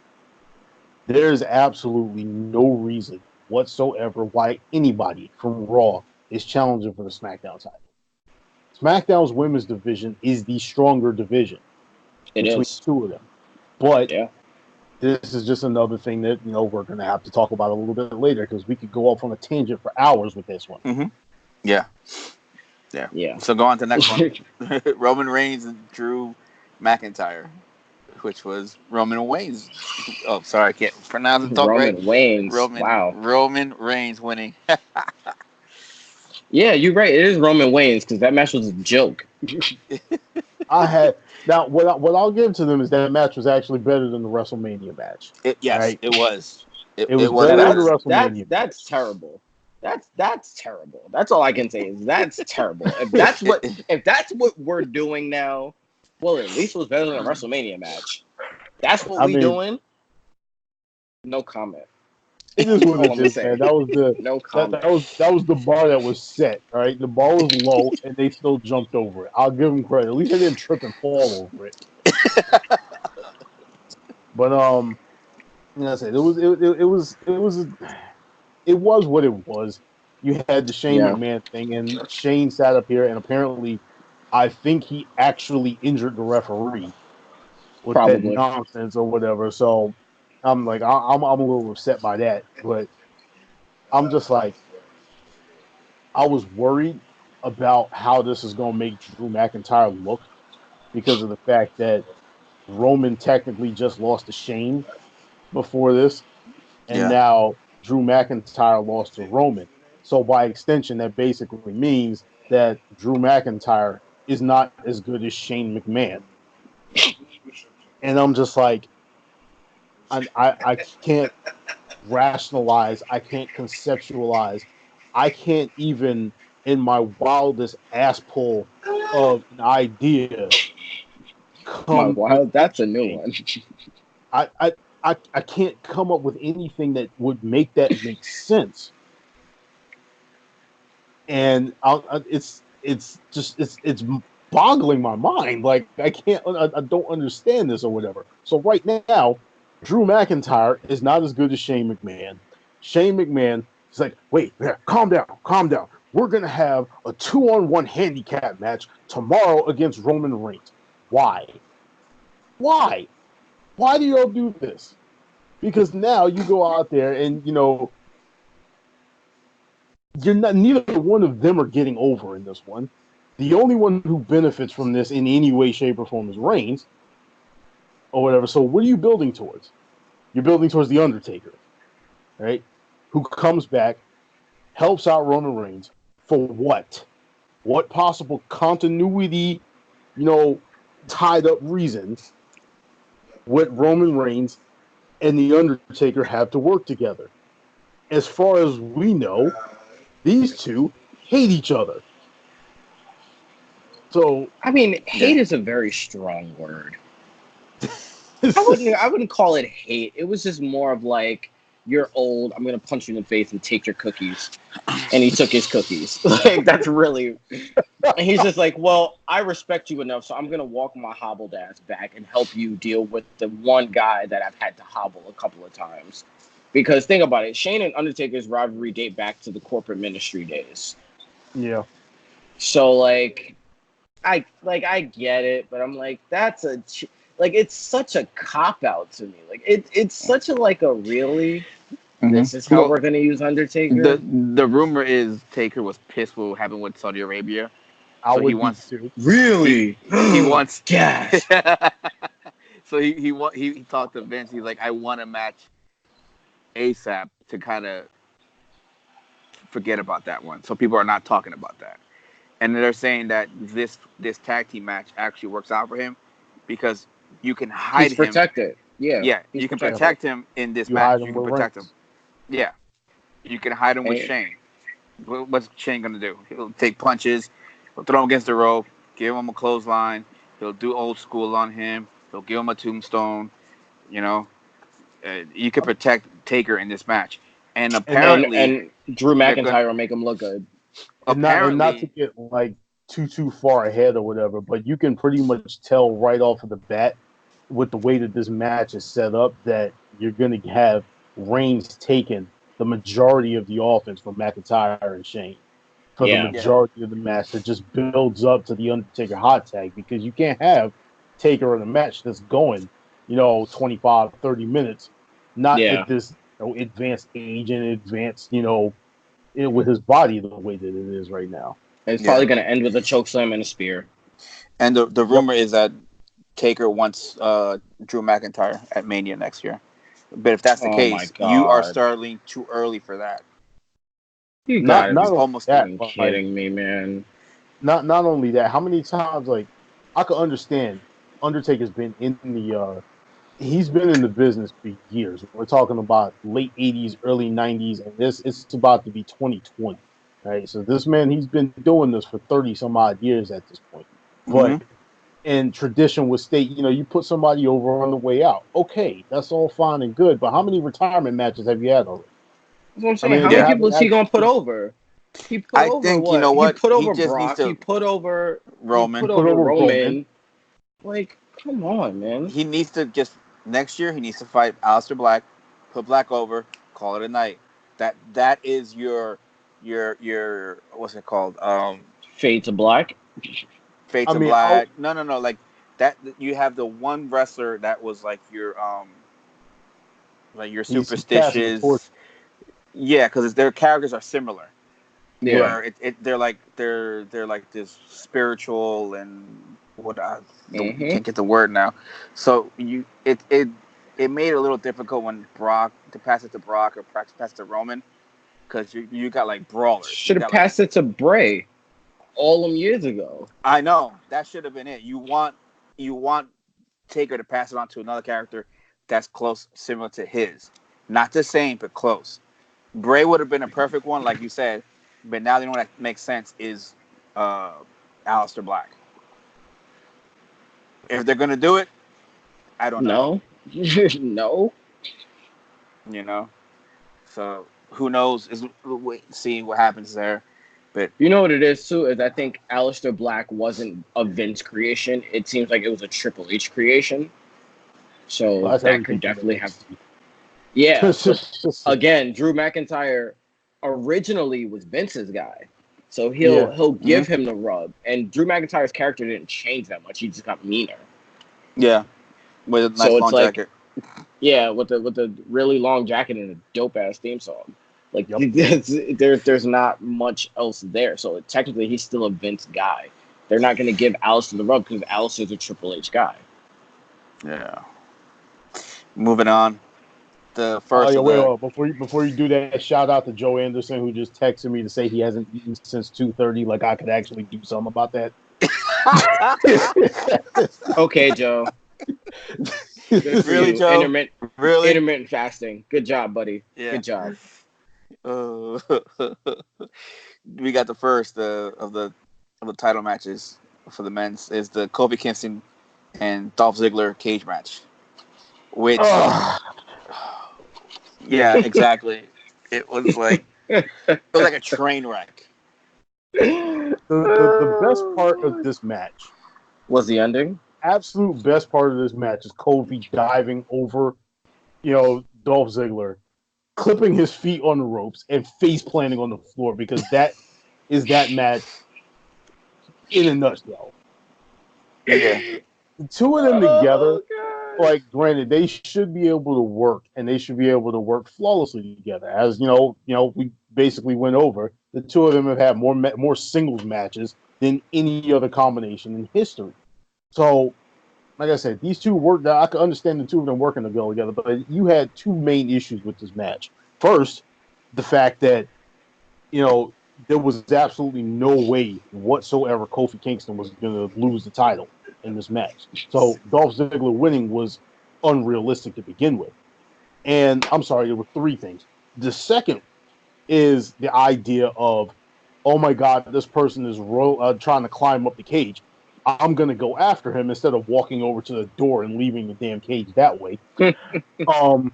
There's absolutely no reason whatsoever why anybody from Raw is challenging for the SmackDown title. SmackDown's women's division is the stronger division It between is, the two of them. But yeah. this is just another thing that we're going to have to talk about a little bit later because we could go off on a tangent for hours with this one. Mm-hmm. Yeah. Yeah. Yeah. So go on to the next one. Roman Reigns and Drew McIntyre, which was Roman Reigns. Oh, sorry, I can't pronounce and talk right. Roman Reigns. Roman Wow. Roman Reigns winning. Yeah, you're right. It is Roman Reigns because that match was a joke. I had now what I'll give to them is that match was actually better than the WrestleMania match. Yes, Right? it was. It It was was Now better than the better. WrestleMania that's match. terrible. That's terrible. That's all I can say is that's terrible. If that's what we're doing now, well, at least it was better than a WrestleMania match. That's what I we mean, doing. No comment. it is That's what all it I'm gonna is, man. say. That was the No that, comment. that was that was the bar that was set. All right, the bar was low, and they still jumped over it. I'll give them credit. At least they didn't trip and fall over it. But like I said, it was what it was. You had the Shane Yeah, McMahon thing, and Shane sat up here, and apparently, I think he actually injured the referee with that probably. nonsense or whatever. So I'm like, I'm a little upset by that, but I'm just like, I was worried about how this is going to make Drew McIntyre look because of the fact that Roman technically just lost to Shane before this, and Yeah. now Drew McIntyre lost to Roman. So by extension, that basically means that Drew McIntyre is not as good as Shane McMahon. And I'm just like, I can't rationalize, I can't conceptualize, I can't even in my wildest ass pull of an idea My come with wow, that's a new anything. one. I I I can't come up with anything that would make that make sense. And it's boggling my mind. Like I don't understand this or whatever. So right now, Drew McIntyre is not as good as Shane McMahon. Shane McMahon is like, wait, calm down, calm down. We're gonna have a 2-on-1 handicap match tomorrow against Roman Reigns. Why? Why? Why do y'all do this? Because now you go out there and neither one of them are getting over in this one. The only one who benefits from this in any way, shape, or form is Reigns or whatever. So what are you building towards? You're building towards the Undertaker, right? Who comes back, helps out Roman Reigns for what? What possible continuity, you know, tied up reason would Roman Reigns and the Undertaker have to work together? As far as we know, these two hate each other. So I mean, Yeah. hate is a very strong word. I wouldn't call it hate. It was just more of like, you're old, I'm gonna punch you in the face and take your cookies. And he took his cookies. Like, that's really, and he's just like, well, I respect you enough, so I'm gonna walk my hobbled ass back and help you deal with the one guy that I've had to hobble a couple of times. Because think about it, Shane and Undertaker's rivalry date back to the corporate ministry days. yeah, So I get it, but I'm like, like, it's such a cop out to me. Like, it's such a, like, a really, this is how Well, we're gonna use the Undertaker. the rumor is Taker was pissed with what happened with Saudi Arabia, I so he would be wants too. he Really? he wants. Gas. So he talked to Vince. He's like, I want a match ASAP to kind of forget about that one, so people are not talking about that. And they're saying that this tag team match actually works out for him because you can hide He's him. protected. Yeah, Yeah, he's you can Yeah, protected. protect him in this you hide match. them You can with protect him. Reigns. Yeah, you can hide him with And, Shane. What's Shane gonna do? He'll take punches. He'll throw him against the rope. Give him a clothesline. He'll do old school on him. He'll give him a tombstone. You know, you can protect Taker in this match. And And not apparently, and Drew they're gonna. McIntyre will make him look good. and not to Apparently, get like too far ahead or whatever, but you can pretty much tell right off of the bat with the way that this match is set up that you're going to have Reigns taking the majority of the offense from McIntyre and Shane for the Yeah, yeah, majority of the match that just builds up to the Undertaker hot tag because you can't have Taker in a match that's going, 25, 30 minutes, not yeah. at this advanced age and advanced, with his body the way that it is right now. It's yeah. probably gonna end with a choke slam and a spear. And the Yep. rumor is that Taker wants Drew McIntyre at Mania next year. But if that's the Oh my case, you are god. starting too early for that. You Not gotta not be He's only almost that, fucking but like kidding me, man. not only that, how many times like I could understand Undertaker's been in the he's been in the business for years. We're talking about late 80s, early 90s, and this it's about to be 2020. Right. So this man, he's been doing this for 30 some odd years at this point. hmm But in tradition would state, you put somebody over on the way out. Okay, that's all fine and good. But how many retirement matches have you had already? That's what I'm I saying. mean, How they many Yeah, people haven't is he gonna put actually over? He put I over think you what? know He what put he over just needs Brock. He to put over. He put Roman. put over over Roman. Roman. Like, come on, man. He needs to just next year he needs to fight Aleister Black, put Black over, call it a night. That is your what's it called? Fade to black. Fate I to mean, I Black. No, like that. You have the one wrestler that was like your he's passing the torch. superstitious. Yeah, because their characters are similar. Right. Yeah. Where they're like this spiritual and what you Mm-hmm. can't get the word now. So it made it a little difficult when Brock to pass it to Brock or pass it to Roman because you got like brawlers. You Should have got like passed it to Bray all them years ago. I know that should have been it. You want Taker to pass it on to another character that's close, similar to his. Not the same, but close. Bray would have been a perfect one, like you said, but now the only one that makes sense is uh, Aleister Black. If they're gonna do it, I don't know. No. No. You know, so who knows? Is wait, see what happens there. But You know what it is too is I think Aleister Black wasn't a Vince creation. It seems like it was a Triple H creation. Well, So that's that could everything in definitely have. NXT. Yeah, but again, Drew McIntyre originally was Vince's guy, so he'll Yeah. he'll mm-hmm. give him the rub. And Drew McIntyre's character didn't change that much; he just got meaner. Yeah, with a So nice it's long like, jacket. yeah, with the really long jacket and a dope ass theme song. Like Yep. there's not much else there. So technically, he's still a Vince guy. They're not going to give Alistair the rub because Alistair's a Triple H guy. Yeah. Moving on. The Oh first yeah, of wait, the. wait, before you do that, shout out to Joe Anderson who just texted me to say he hasn't eaten since 2:30. Like I could actually do something about that. Okay, Joe. Good for Really, you. Joe? Really? Intermittent fasting. Good job, buddy. Yeah. Good job. Uh, we got the first of the title matches for the men's is the Kofi Kingston and Dolph Ziggler cage match, which Ugh. yeah, exactly. It was like a train wreck. The best part of this match, Was the ending? absolute best part of this match is Kofi diving over, Dolph Ziggler, clipping his feet on the ropes and face planting on the floor because that is that match in a nutshell. Yeah. The two of them together, like granted, they should be able to work and they should be able to work flawlessly together. As we basically went over. The two of them have had more singles matches than any other combination in history. So, like I said, these two worked. I could understand the two of them working together, but you had two main issues with this match. First, the fact that there was absolutely no way whatsoever Kofi Kingston was going to lose the title in this match. So Dolph Ziggler winning was unrealistic to begin with. And I'm sorry, there were three things. The second is the idea of, oh my God, this person is trying to climb up the cage. I'm going to go after him instead of walking over to the door and leaving the damn cage that way. um,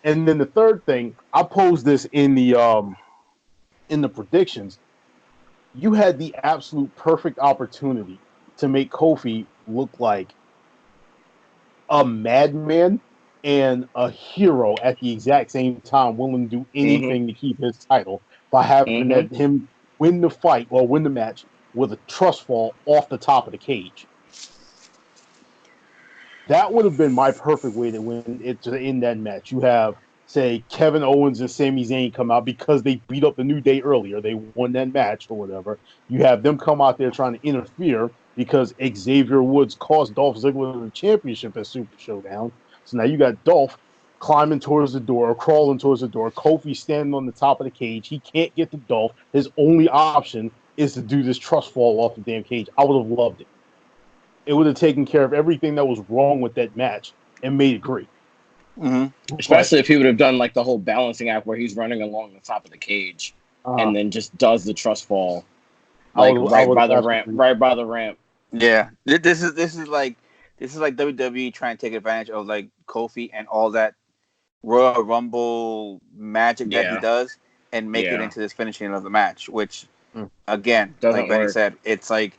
and then the third thing, I posed this in the predictions. You had the absolute perfect opportunity to make Kofi look like a madman and a hero at the exact same time, willing to do Mm-hmm. anything to keep his title by having Mm-hmm. that him win the fight or win the match with a trust fall off the top of the cage. That would have been my perfect way to win it to end that match. You have, say, Kevin Owens and Sami Zayn come out because they beat up the New Day earlier. They won that match or whatever. You have them come out there trying to interfere because Xavier Woods cost Dolph Ziggler the championship at Super Showdown. So now you got Dolph climbing towards the door, crawling towards the door. Kofi standing on the top of the cage. He can't get to Dolph. His only option is to do this trust fall off the damn cage. I would have loved it. It would have taken care of everything that was wrong with that match and made it great. Mm-hmm. But Especially if he would have done like the whole balancing act where he's running along the top of the cage and then just does the trust fall like I would have absolutely. right by the ramp. Yeah. This is like WWE trying to take advantage of like Kofi and all that Royal Rumble magic that he Yeah. does and make it Yeah. into this finishing of the match, which Mm. again, like Doesn't Benny work. said, it's like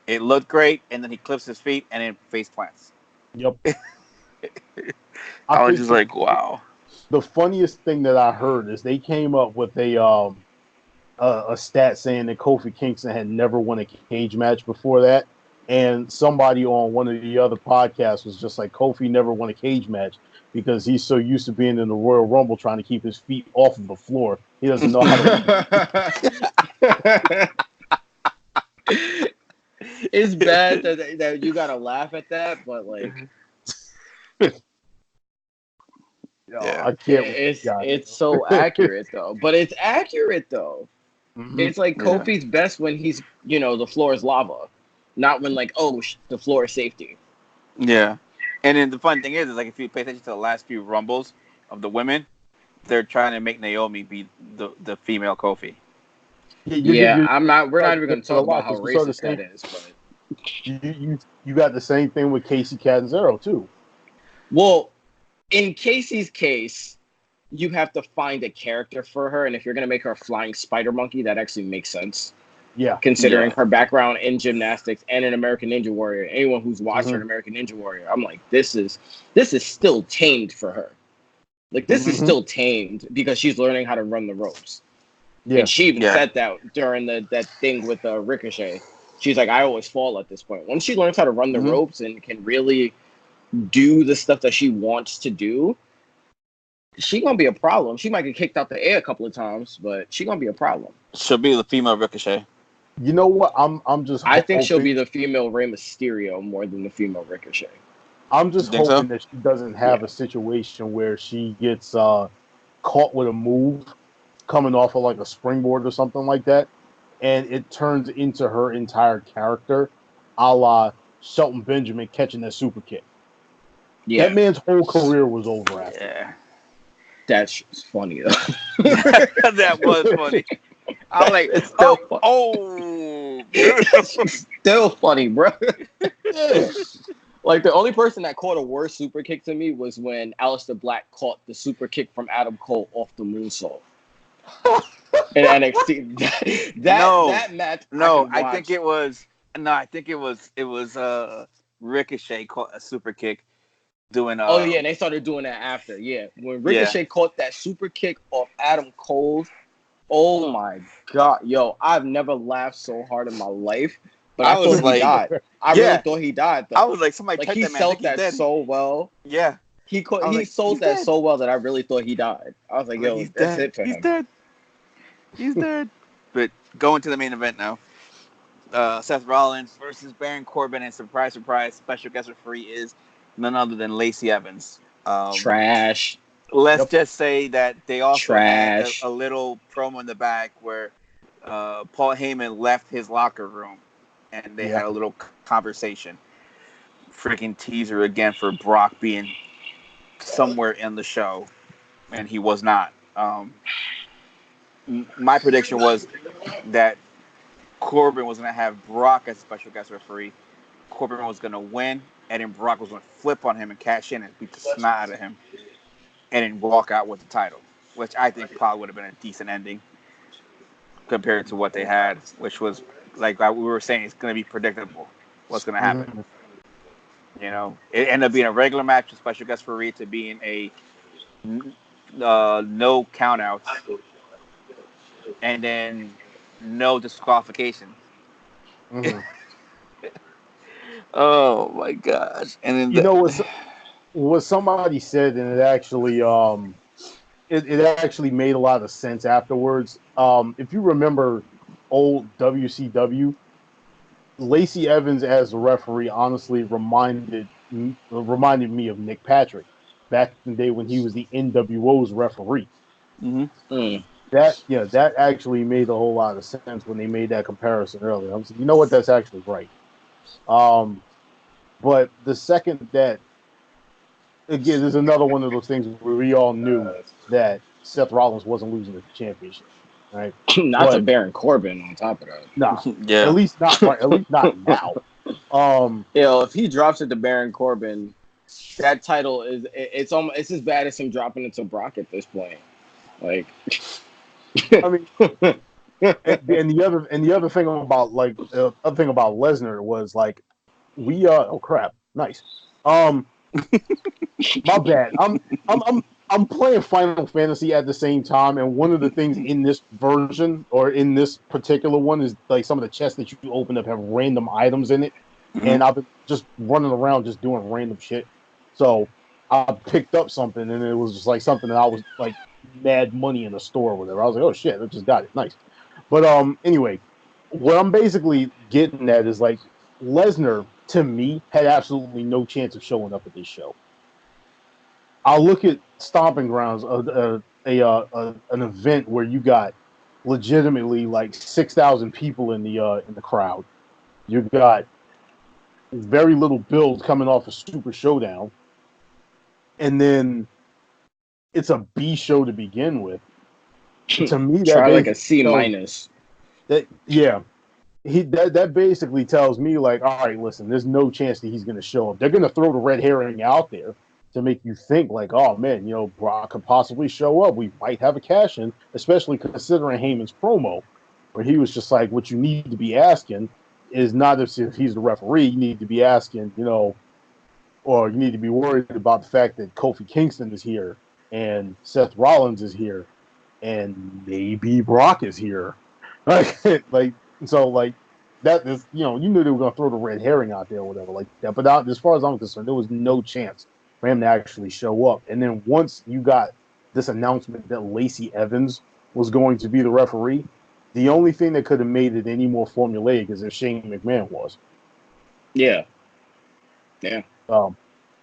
it looked great and then he clips his feet and then face plants. Yep. I I was think just like, wow. the funniest thing that I heard is they came up with a stat saying that Kofi Kingston had never won a cage match before that. And somebody on one of the other podcasts was just like, Kofi never won a cage match because he's so used to being in the Royal Rumble trying to keep his feet off of the floor. He doesn't know how to win. It's bad that you gotta laugh at that, but like Yeah. I can't. God. it's so accurate though. But it's accurate though. Mm-hmm. It's like Yeah. Kofi's best when he's the floor is lava, not when like the floor is safety. Yeah. And then the fun thing is like if you pay attention to the last few rumbles of the women, they're trying to make Naomi be the female Kofi. Yeah, we're not even You're gonna a talk about lot how because we saw the racist same. that is, but You got the same thing with Casey Catanzaro too. well, in Casey's case, you have to find a character for her, and if you're gonna make her a flying spider monkey, that actually makes sense. Yeah. Considering Yeah. her background in gymnastics and in American Ninja Warrior, anyone who's watched her in Mm-hmm. American Ninja Warrior, I'm like, this is still tamed for her. Like this is Mm-hmm. still tamed because she's learning how to run the ropes. Yeah. And she even Yeah. said that during that thing with Ricochet. She's like, I always fall at this point. Once she learns how to run the Mm-hmm. ropes and can really do the stuff that she wants to do, she gonna be a problem. She might get kicked out the air a couple of times, but she gonna be a problem. She'll be the female Ricochet. You know what? I'm just I think she'll be hoping. the female Rey Mysterio more than the female Ricochet. I'm You just think so? hoping that she doesn't Yeah, have a situation where she gets caught with a move coming off of like a springboard or something like that, and it turns into her entire character, a la Shelton Benjamin catching that super kick. That yeah, man's whole career was over after Yeah. that's funny though. That was funny. that. I was like, It's still oh, fun. oh. It's still funny, bro. Yeah. Like the only person that caught a worse super kick to me was when Aleister Black caught the super kick from Adam Cole off the moonsault in NXT. No, that match no. can I think watch. it was. No, I think it was Ricochet caught a super kick doing Oh yeah, and they started doing that after. Yeah, when yeah. Ricochet caught that super kick off Adam Cole's. Oh my god, yo! I've never laughed so hard in my life. But I I thought was he like, died. I really yeah. thought he died I though. was like, somebody Like check he that man. I think sold he's that dead. so well. Yeah. I was He like, sold he's that dead. so well that I really thought he died. I was I like, was like, yo, he's that's dead. it for He's him. dead. He's dead. But going to the main event now. Seth Rollins versus Baron Corbin, and surprise, surprise, special guest referee is none other than Lacey Evans. Trash. Let's Yep. just say that they also had a Trash. little promo in the back where Paul Heyman left his locker room and they Yeah. had a little conversation. Freaking teaser again for Brock being somewhere in the show, and he was not. My prediction was that Corbin was going to have Brock as a special guest referee. Corbin was going to win, and then Brock was going to flip on him and cash in and beat the snot out of him, and then walk out with the title, which I think probably would have been a decent ending compared to what they had, which was like we were saying, it's going to be predictable what's going to happen. Mhm. It ended up being a regular match with special guest referee to being a no countouts, and then no disqualification. Mhm. Oh my gosh! And then You know what somebody said, and it actually it actually made a lot of sense afterwards. If you remember old WCW, Lacey Evans as the referee honestly reminded me of Nick Patrick back in the day when he was the NWO's referee. mm-hmm. Mm. That actually made a whole lot of sense when they made that comparison earlier. I was like, you know what, that's actually right. Um, but the second that again, there's another one of those things where we all knew that Seth Rollins wasn't losing the championship, right? Not to But Baron Corbin on top of that. nah, at Yeah. least not right. At least not now. Yo, if he drops it to Baron Corbin, that title it's almost it's as bad as him dropping it to Brock at this point. Like, I mean, and the other thing about other thing about Lesnar was like oh crap, nice. Um, my bad. I'm playing Final Fantasy at the same time, and one of the things in this version or in this particular one is like some of the chests that you open up have random items in it, Mm-hmm. and I've been just running around just doing random shit. So I picked up something, and it was just like something that I was like mad money in the store or whatever. I was like, oh shit, I just got it, nice. But anyway, what I'm basically getting at is like Lesnar to me had absolutely no chance of showing up at this show. I'll look at Stomping Grounds, an event where you got legitimately like 6,000 people in the crowd. You got very little build coming off a Super Showdown, and then it's a B show to begin with. To me, that try like a basically C tells minus. that yeah, that basically tells me like, all right, listen, there's no chance that he's going to show up. They're going to throw the red herring out there to make you think like, oh man, Brock could possibly show up. We might have a cash in, especially considering Heyman's promo, where he was just like, what you need to be asking is not if he's the referee. You need to be asking, or you need to be worried about the fact that Kofi Kingston is here and Seth Rollins is here and maybe Brock is here. Like so like that is you knew they were gonna throw the red herring out there or whatever like that. But as far as I'm concerned, there was no chance for him to actually show up. And then once you got this announcement that Lacey Evans was going to be the referee, the only thing that could have made it any more formulaic is if Shane McMahon was. Yeah. Yeah.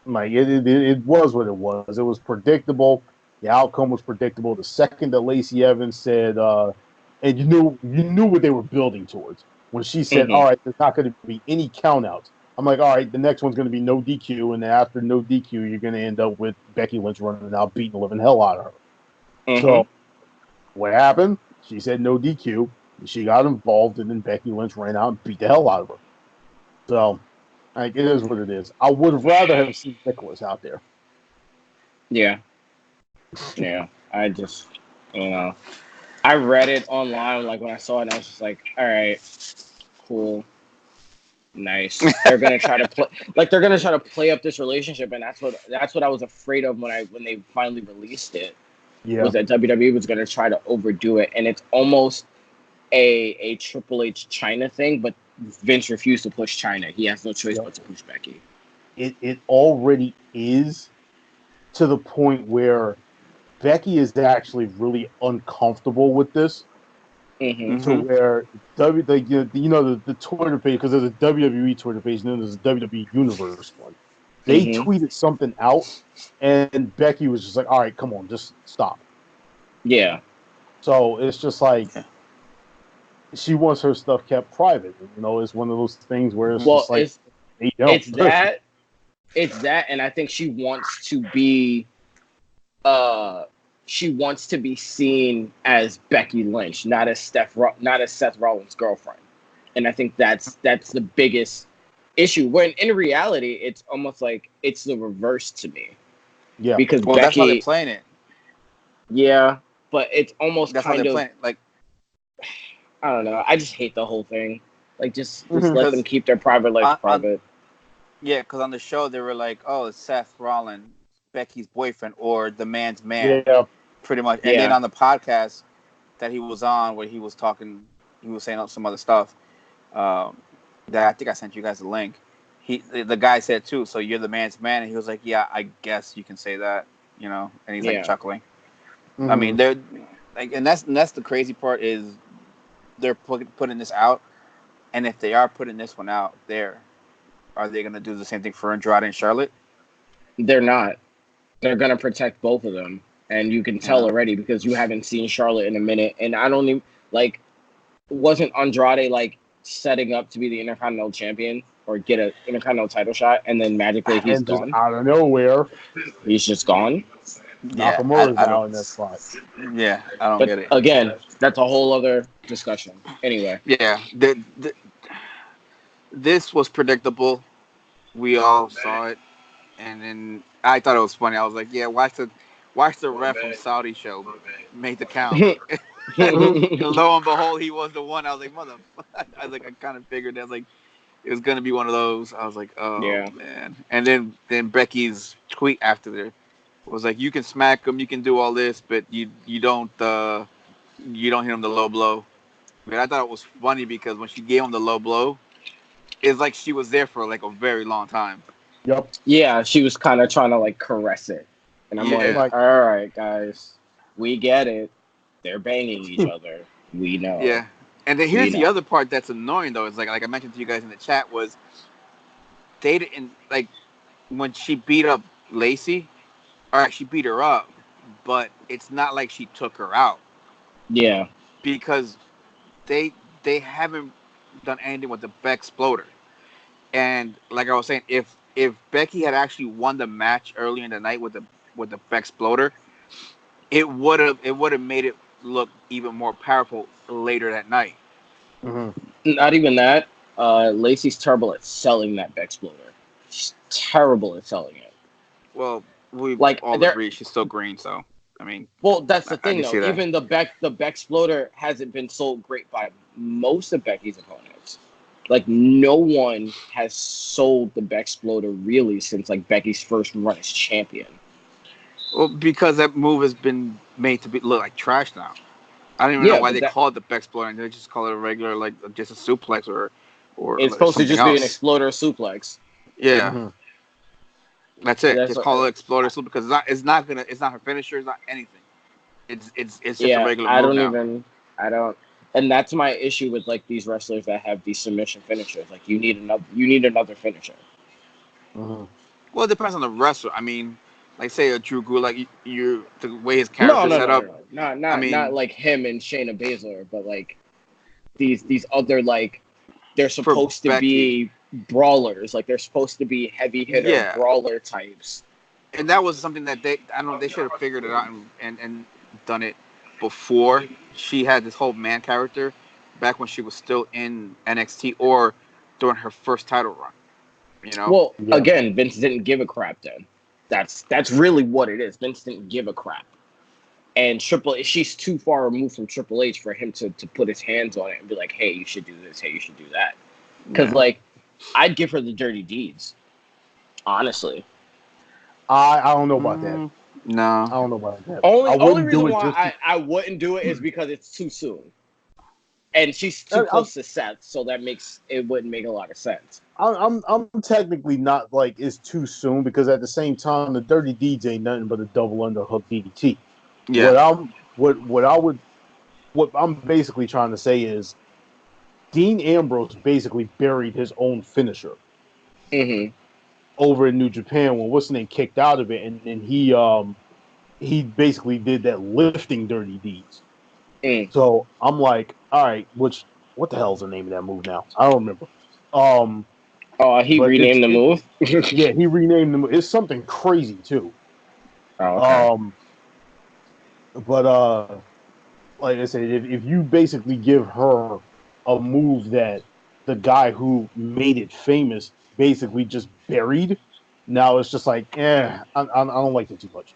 Like it was what it was. It was predictable. The outcome was predictable. The second that Lacey Evans said, and you knew what they were building towards when she said, "All Mm-hmm. right, there's not going to be any countouts." I'm like, "All right, the next one's going to be no DQ, and then after no DQ, you're going to end up with Becky Lynch running out, beating the living hell out of her." Mm-hmm. So what happened? She said no DQ. She got involved, and then Becky Lynch ran out and beat the hell out of her. So, like, it is what it is. I would rather have seen Nicholas out there. Yeah. Yeah. I just, you know, I read it online, like when I saw it, and I was just like, all right, cool, nice. They're gonna try to play, like they're gonna try to play up this relationship, and that's what I was afraid of when they finally released it. Yeah. Was that WWE was gonna try to overdo it, and it's almost a Triple H China thing, but Vince refused to push China. He has no choice Yep. but to push Becky. It already is to the point where Becky is actually really uncomfortable with this. Mm-hmm. To Mm-hmm. where the Twitter page, because there's a WWE Twitter page and then there's a WWE Universe one. They Mm-hmm. tweeted something out, and Becky was just like, "All right, come on, just stop." Yeah. So it's just like Yeah. she wants her stuff kept private. It's one of those things where it's Well, just like they don't. it's that it's that, and I think uh she wants to be seen as Becky Lynch, not as Seth Rollins' girlfriend. And I think that's the biggest issue. When in reality, it's almost like it's the reverse to me Yeah. because Well, that's why they're Becky, playing it. yeah, but it's almost That's why kind they're of, playing it. Like, I don't know. I just hate the whole thing. Like just Mhm. let them because keep their private lives on private. yeah, because on the show they were like, oh, it's Seth Rollins, Becky's boyfriend, or the man's man, Yeah. pretty much. And then Yeah, on the podcast that he was on, where he was talking, he was saying some other stuff. Um, that I think I sent you guys a link. The guy said too. So you're the man's man, and he was like, yeah, I guess you can say that, And he's like yeah, chuckling. I Hmm. mean, they're like, and that's the crazy part is they're putting this out, and if they are putting this one out there, are they going to do the same thing for Andrade and Charlotte? they're not. They're gonna protect both of them, and you can tell Yeah. already because you haven't seen Charlotte in a minute. And I don't even like. Wasn't Andrade like setting up to be the Intercontinental Champion or get a Intercontinental title shot, and then magically he's And just gone? out of nowhere, He's just gone. Yeah, I, Nakamura is I now don't. in that spot. Yeah, I don't But get it. again, that's a whole other discussion. Anyway, Yeah, this was predictable. We all saw it, and then I thought it was funny. I was like, "Yeah, watch the ref from Saudi show make the count." Hmm. And lo and behold, he was the one. I was like, "Mother!" I was like, I kind of figured that like it was gonna be one of those. I was like, "Oh yeah, man!" And then Becky's tweet after there was like, "You can smack him, you can do all this, but you don't hit him the low blow." But I thought it was funny because when she gave him the low blow, it's like she was there for like a very long time. Yep. yeah, she was kind of trying to like caress it, and I'm I'm like, Yeah, like, all right, guys, we get it. They're banging each other. We know. yeah. And then We here's the know. other part that's annoying though. Is like I mentioned to you guys in the chat was they didn't like when she beat up Lacey. All right, she beat her up, but it's not like she took her out Yeah, because they they haven't done anything with the Beck exploder. And like I was saying, if Becky had actually won the match earlier in the night with the Beck exploder, it would have made it look even more powerful later that night. hmm not even that. Lacey's terrible at selling that Bexploder. She's terrible at selling it. Well, we Like all there. agree she's still green, so I mean, Well, that's I, the I thing can though. see that. Even the Bexploder hasn't been sold great by most of Becky's opponents. Like no one has sold the Bexploder really since like Becky's first run as champion. Well, because that move has been made to look like trash now. I don't even know Yeah, why but they that call it the Beck exploder and they just call it a regular like just a suplex or it's like supposed to something just be an else. Exploder suplex. Yeah. hmm That's it. That's Just call it Exploder Super because it's not her finisher. It's not anything. It's just a yeah. regular I move don't now. even. I don't. And that's my issue with like these wrestlers that have these submission finishers. Like you need another. You need another finisher. Mhm. Well, it depends on the wrestler. I mean, like say a Drew Gulak, you the way his No, character's no, set no, no, up. no. Not I not not mean, like him and Shayna Baszler, but like these other like they're for supposed to Becky, be brawlers. Like they're supposed to be heavy hitter yeah, brawler types. and that was something that I don't know they should have figured it out and done it before she had this whole man character back when she was still in NXT or during her first title run. You know, Well, Yeah. again, Vince didn't give a crap then. That's really what it is. Vince didn't give a crap. And she's too far removed from Triple H for him to put his hands on it and be like, hey, you should do this, hey, you should do that. Because yeah. like I'd give her the dirty deeds, honestly. I don't know about that. Mm, no. I don't know about that. I Only wouldn't reason do it why just. I wouldn't do it is because it's too soon. And she's too I'm, close to Seth, so that makes it wouldn't make a lot of sense. I'm technically not like it's too soon because at the same time the dirty deeds ain't nothing but a double underhook DDT. Yeah. What I'm basically trying to say is Dean Ambrose basically buried his own finisher Mm-hmm. over in New Japan when what's his name kicked out of it, and then he basically did that lifting dirty deeds. Mm. So I'm like, all right, what the hell's the name of that move now? I don't remember. Um, Oh, he but renamed the it move. yeah, he renamed them. It's something crazy too. Oh, okay. Um, but like I said, if you basically give her a move that the guy who made it famous basically just buried, now it's just like, I don't like it too much.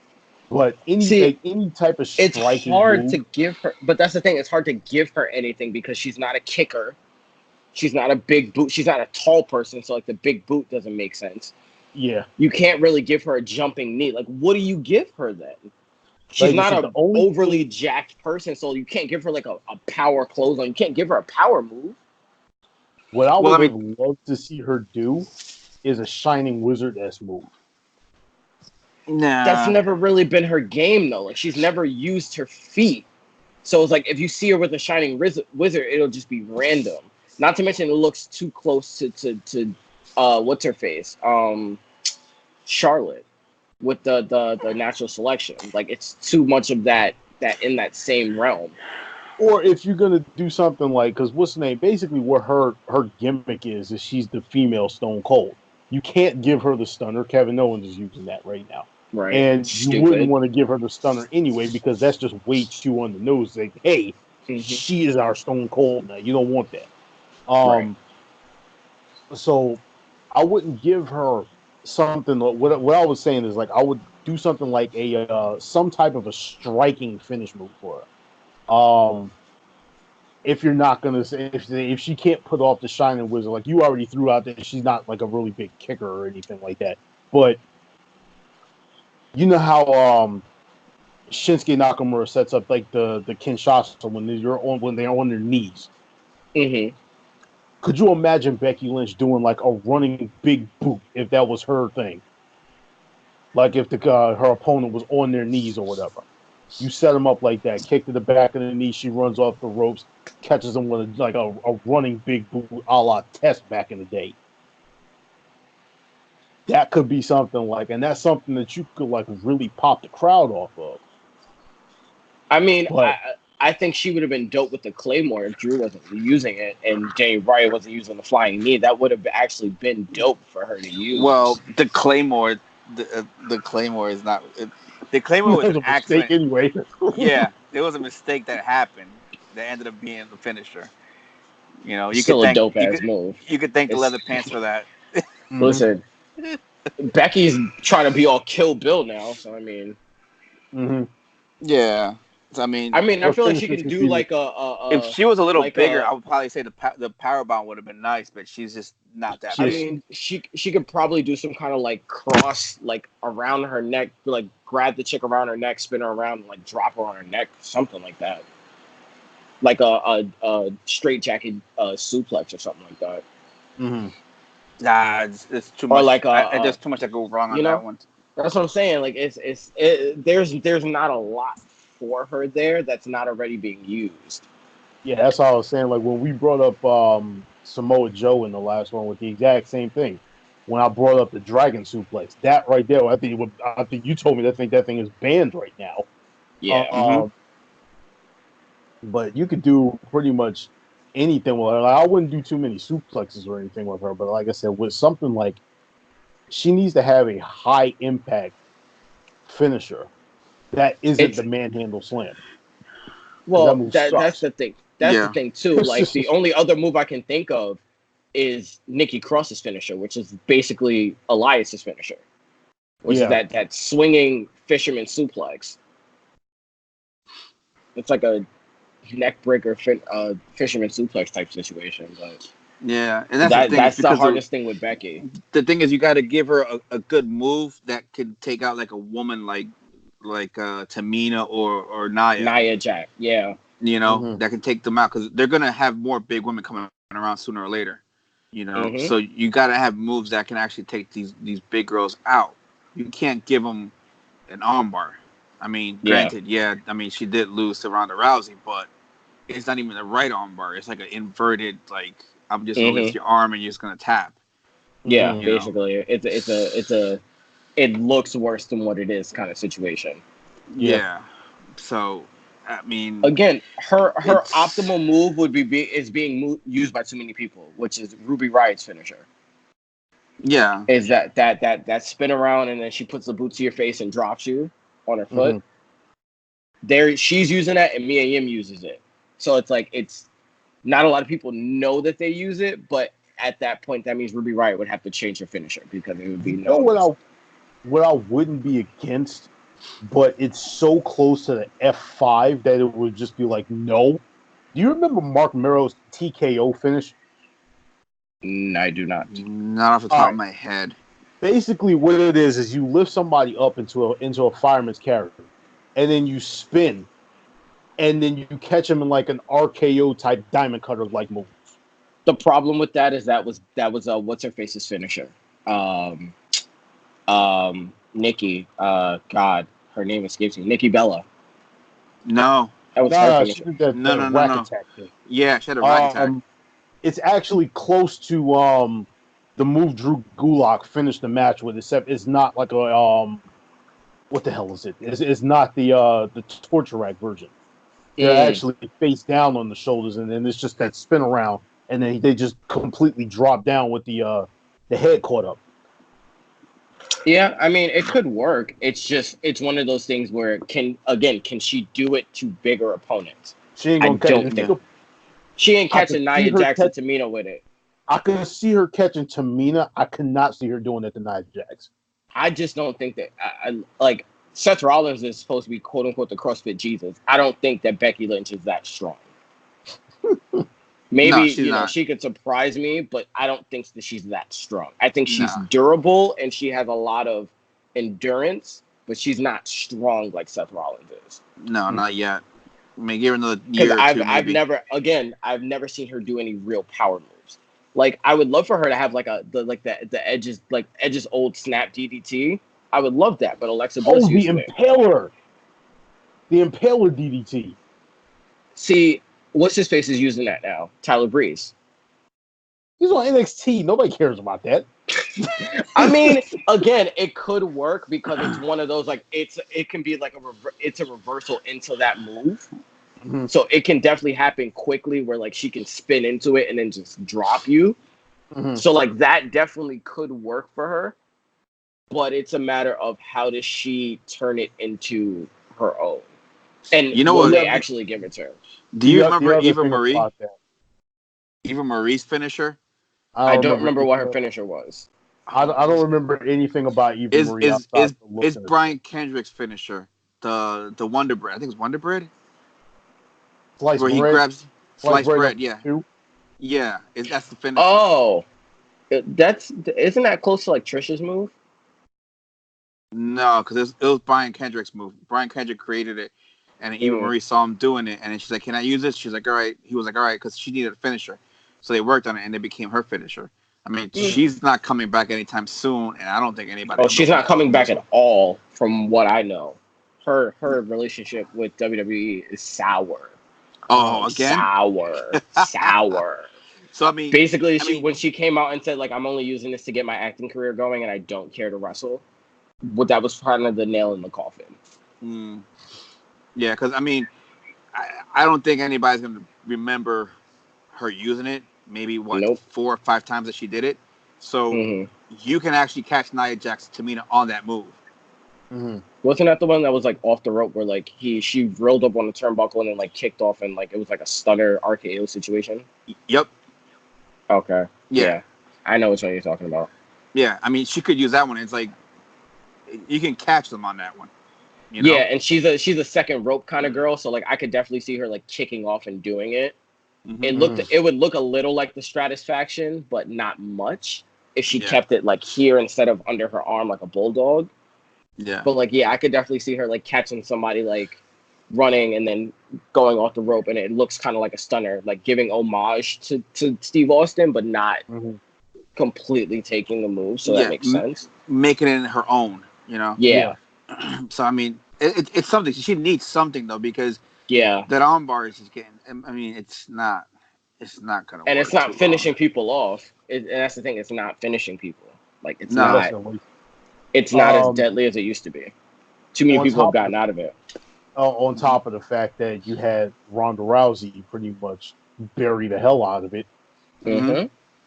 But See, any type of it's striking hard move, to give her, but that's the thing. It's hard to give her anything because she's not a kicker. She's not a big boot. She's not a tall person, so like the big boot doesn't make sense. yeah. You can't really give her a jumping knee. Like, what do you give her then? She's Like I not said, a the only overly thing, jacked person, so you can't give her like a power clothesline. You can't give her a power move. what I Well, I would mean, have loved to see her do is a Shining Wizard s move. That's nah. never really been her game though. Like she's never used her feet. So it's like if you see her with a shining wizard, it'll just be random. Not to mention it looks too close to what's her face? Charlotte with the natural selection. Like it's too much of that in that same realm. Or if you're gonna do something like, because what's the name? Basically, what her gimmick is she's the female Stone Cold. You can't give her the stunner. Kevin Owens is using that right now, Right. and you wouldn't Stupid. want to give her the stunner anyway because that's just way too on the nose. Like, hey, Hmm. she is our Stone Cold now. You don't want that. Right. So I wouldn't give her something. What I was saying is like I would do something like a some type of a striking finish move for her. If you're not gonna say if she can't put off the Shining Wizard, like you already threw out that she's not like a really big kicker or anything like that, but you know how Shinsuke Nakamura sets up like the Kinshasa when they're on their knees. Hmm. Could you imagine Becky Lynch doing like a running big boot if that was her thing? Like if the her opponent was on their knees or whatever. You set them up like that, kick to the back of the knee, she runs off the ropes, catches them with a running big boot a la Test back in the day. That could be something like, and that's something that you could like really pop the crowd off of. I mean, But I think she would have been dope with the Claymore if Drew wasn't using it and Jay Wright wasn't using the flying knee. That would have actually been dope for her to Well, use. the Claymore is not. The Claymore that was was an a mistake accident. anyway. Yeah, there was a mistake that happened that ended up being the finisher. You know, It's still a dope ass move. you could thank the It's leather pants for that. Mm-hmm. listen, Becky's trying to be all Kill Bill now, so Mm-hmm. Yeah, so, I mean, I Her feel like she finisher can could do be like if she was a little like bigger, a I would probably say the power bomb would have been nice, but she's just not that I she, big. mean, she could probably do some kind of like cross like around her neck, like grab the chick around her neck, spin her around, and, like drop her on her neck, something like that. Like a straight jacket suplex or something like that. mm-hmm. Nah, it's too or much. like There's too much that go wrong on you that know, one. that's what I'm saying. Like there's not a lot for her there that's not already being used. Yeah, that's all I was saying. Like when we brought up Samoa Joe in the last one with the exact same thing. When I brought up the Dragon Suplex, that right there, I think you told me that that thing is banned right now. Yeah. Mm-hmm. Um, but you could do pretty much anything with her. Like, I wouldn't do too many suplexes or anything with her, but like I said, with something like she needs to have a high impact finisher that isn't It's the manhandle slam because that well move that's sucks. the thing. That's the Yeah. thing too. Like the only other move I can think of is Nikki Cross's finisher, which is basically Elias's finisher, which is Yeah, that swinging fisherman suplex. It's like a neck breaker fisherman suplex type situation, but Yeah, and that's the thing. It's that's the because hardest thing with Becky. the thing is you got to give her a good move that could take out like a woman like Tamina or Naya. Nia Jack, yeah. You know, hmm that can take them out because they're gonna have more big women coming around sooner or later. You know, Hmm. so you got to have moves that can actually take these big girls out. You can't give them an armbar. I mean, Yeah. granted, yeah, I mean she did lose to Ronda Rousey, but it's not even the right armbar. It's like an inverted, like I'm just gonna Hmm. lift your arm and you're just gonna tap. Yeah, hmm You know, basically, it's a it looks worse than what it is kind of situation. yeah, yeah. So I mean, Again, her it's optimal move would is being used by too many people, which is Ruby Riot's finisher. yeah, Is that spin around and then she puts the boot to your face and drops you on her foot. hmm There, she's using that, and Mia Yim uses it. So it's like it's not a lot of people know that they use it, but at that point, that means Ruby Riot would have to change her finisher because it would be You know known as. what I wouldn't be against, but it's so close to the F5 that it would just be like no. Do you remember Mark Merrow's TKO finish? I do not. not off the All top of right. my head. Basically, what it is you lift somebody up into a fireman's carry, and then you spin, and then you catch them in like an RKO type diamond cutter like move. The problem with that is that was what's her face's finisher. Um, Nikki. God, her name escapes me. Nikki Bella. No, That was her No, she finisher. did no, that no, no, rack no. attack thing. Yeah, she had a rack attack. Um, it's actually close to the move Drew Gulak finished the match with, except it's not like a what the hell is it? It's not the torture rack version. They're Mm. actually face down on the shoulders, and then it's just that spin around, and then they just completely drop down with the head caught up. Yeah, I mean, it could work. It's one of those things where can she do it to bigger opponents? She ain't I gonna catch. don't Yeah, think she ain't I could catching see Nia her Jackson catch. Tamina with it. I could see her catching Tamina. I could not see her doing it to Nia Jax. I just don't think that I like Seth Rollins is supposed to be quote unquote the CrossFit Jesus. I don't think that Becky Lynch is that strong. Maybe no, she's not. she could surprise me, but I don't think that she's that strong. I think she's No, durable and she has a lot of endurance, but she's not strong like Seth Rollins is. no, not yet. Maybe give her another Because year or two, maybe. I've never seen her do any real power moves. Like I would love for her to have like the Edge's old snap DDT. I would love that, but Alexa Bliss Oh, the uses it. Impaler, the Impaler DDT. See, what's his face is using that now? Tyler Breeze. He's on NXT. Nobody cares about that. I mean, again, it could work because it's one of those like it can be like it's a reversal into that move. Mhm. So it can definitely happen quickly where like she can spin into it and then just drop you. Mhm. So like that definitely could work for her, but it's a matter of how does she turn it into her own, and You know will what? they The, actually give it to her? Do you the remember other Eva thing Marie? about that, Eva Marie's finisher I I don't don't remember remember what her anything. finisher was. I don't remember anything about Eva is Marie is outside is of the is looks and everything. Brian Kendrick's finisher the Wonder Bread? I think it's Wonder Bread Sliced where he bread, grabs sliced sliced bread bread. number Yeah, two. yeah. Is that's the finisher? Oh, that's isn't that close to like Trisha's move? No, because it was Brian Kendrick's move. Brian Kendrick created it, and Eva Mm. Marie saw him doing it, and then she's like, "Can I use this?" She's like, "All right." He was like, "All right," because she needed a finisher, so they worked on it, and it became her finisher. I mean, Mm. she's not coming back anytime soon, and I don't think anybody's Oh, she's booking not her coming to back at wrestle. all, from what I know. Her relationship with WWE is sour. Oh, again? Sour. So I mean, Basically, I she mean, when she came out and said like I'm only using this to get my acting career going and I don't care to wrestle. What that was kind of the nail in the coffin. mm, yeah, because I mean, I don't think anybody's gonna remember her using it. Maybe what Nope. 4 or 5 times that she did it. So Hmm. you can actually catch Nia Jax Tamina on that move. Mm-hmm. Wasn't that the one that was like off the rope where like she rolled up on the turnbuckle and then like kicked off and like it was like a stunner RKO situation? Yep. Okay. Yeah. Yeah. I know which one you're talking about. Yeah. I mean, she could use that one. It's like you can catch them on that one. You Yeah, know. and she's a second rope kind of girl, so like I could definitely see her like kicking off and doing it. Mm-hmm. It would look a little like the Stratusfaction, but not much if she Yeah. kept it like here instead of under her arm like a bulldog. Yeah. But like yeah, I could definitely see her like catching somebody like running and then going off the rope, and it looks kind of like a stunner, like giving homage to Steve Austin, but not Mm-hmm. completely taking the move. So that Yeah. makes sense. Making it her own. You know. Yeah. Yeah, So I mean, it's something. She needs something though because yeah, that armbar is just getting. I mean, it's not. It's not gonna and it's work not too long. finishing people off. And that's the thing; it's not finishing people. Like No. Definitely. it's not as Um, deadly as it used to be. Too many on people have top gotten out of it. on top of the fact that you had Ronda Rousey pretty much bury the hell out of it Mm-hmm. Hmm.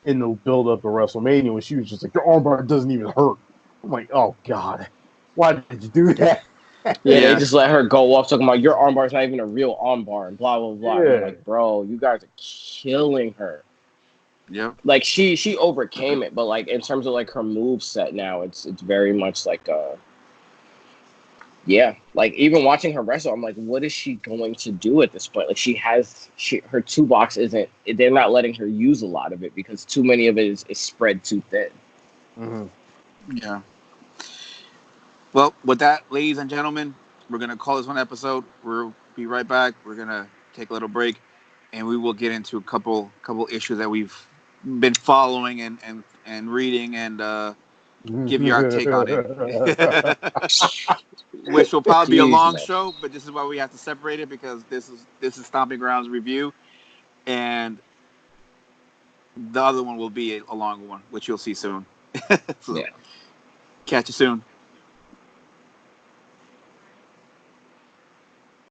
in the build up to WrestleMania when she was just like, your armbar doesn't even hurt. I'm like, oh God, why did you do that? Yeah, they Yeah. just let her go off talking about your armbar is not even a real armbar and blah blah blah. And I'm Yeah. like, bro, you guys are killing her. Yep. Like she overcame it, but like in terms of like her move set now, it's very much like yeah. Like even watching her wrestle, I'm like, what is she going to do at this point? Like her toolbox isn't. They're not letting her use a lot of it because too many of it is spread too thin. Mm-hmm. Yeah. Well, with that, ladies and gentlemen, we're gonna call this one episode. We'll be right back. We're gonna take a little break, and we will get into a couple issues that we've been following and reading and give you our take on it. Which will probably be a Jeez, long man. show, but this is why we have to separate it because this is Stomping Grounds review, and the other one will be a long one, which you'll see soon. So Yeah. catch you soon.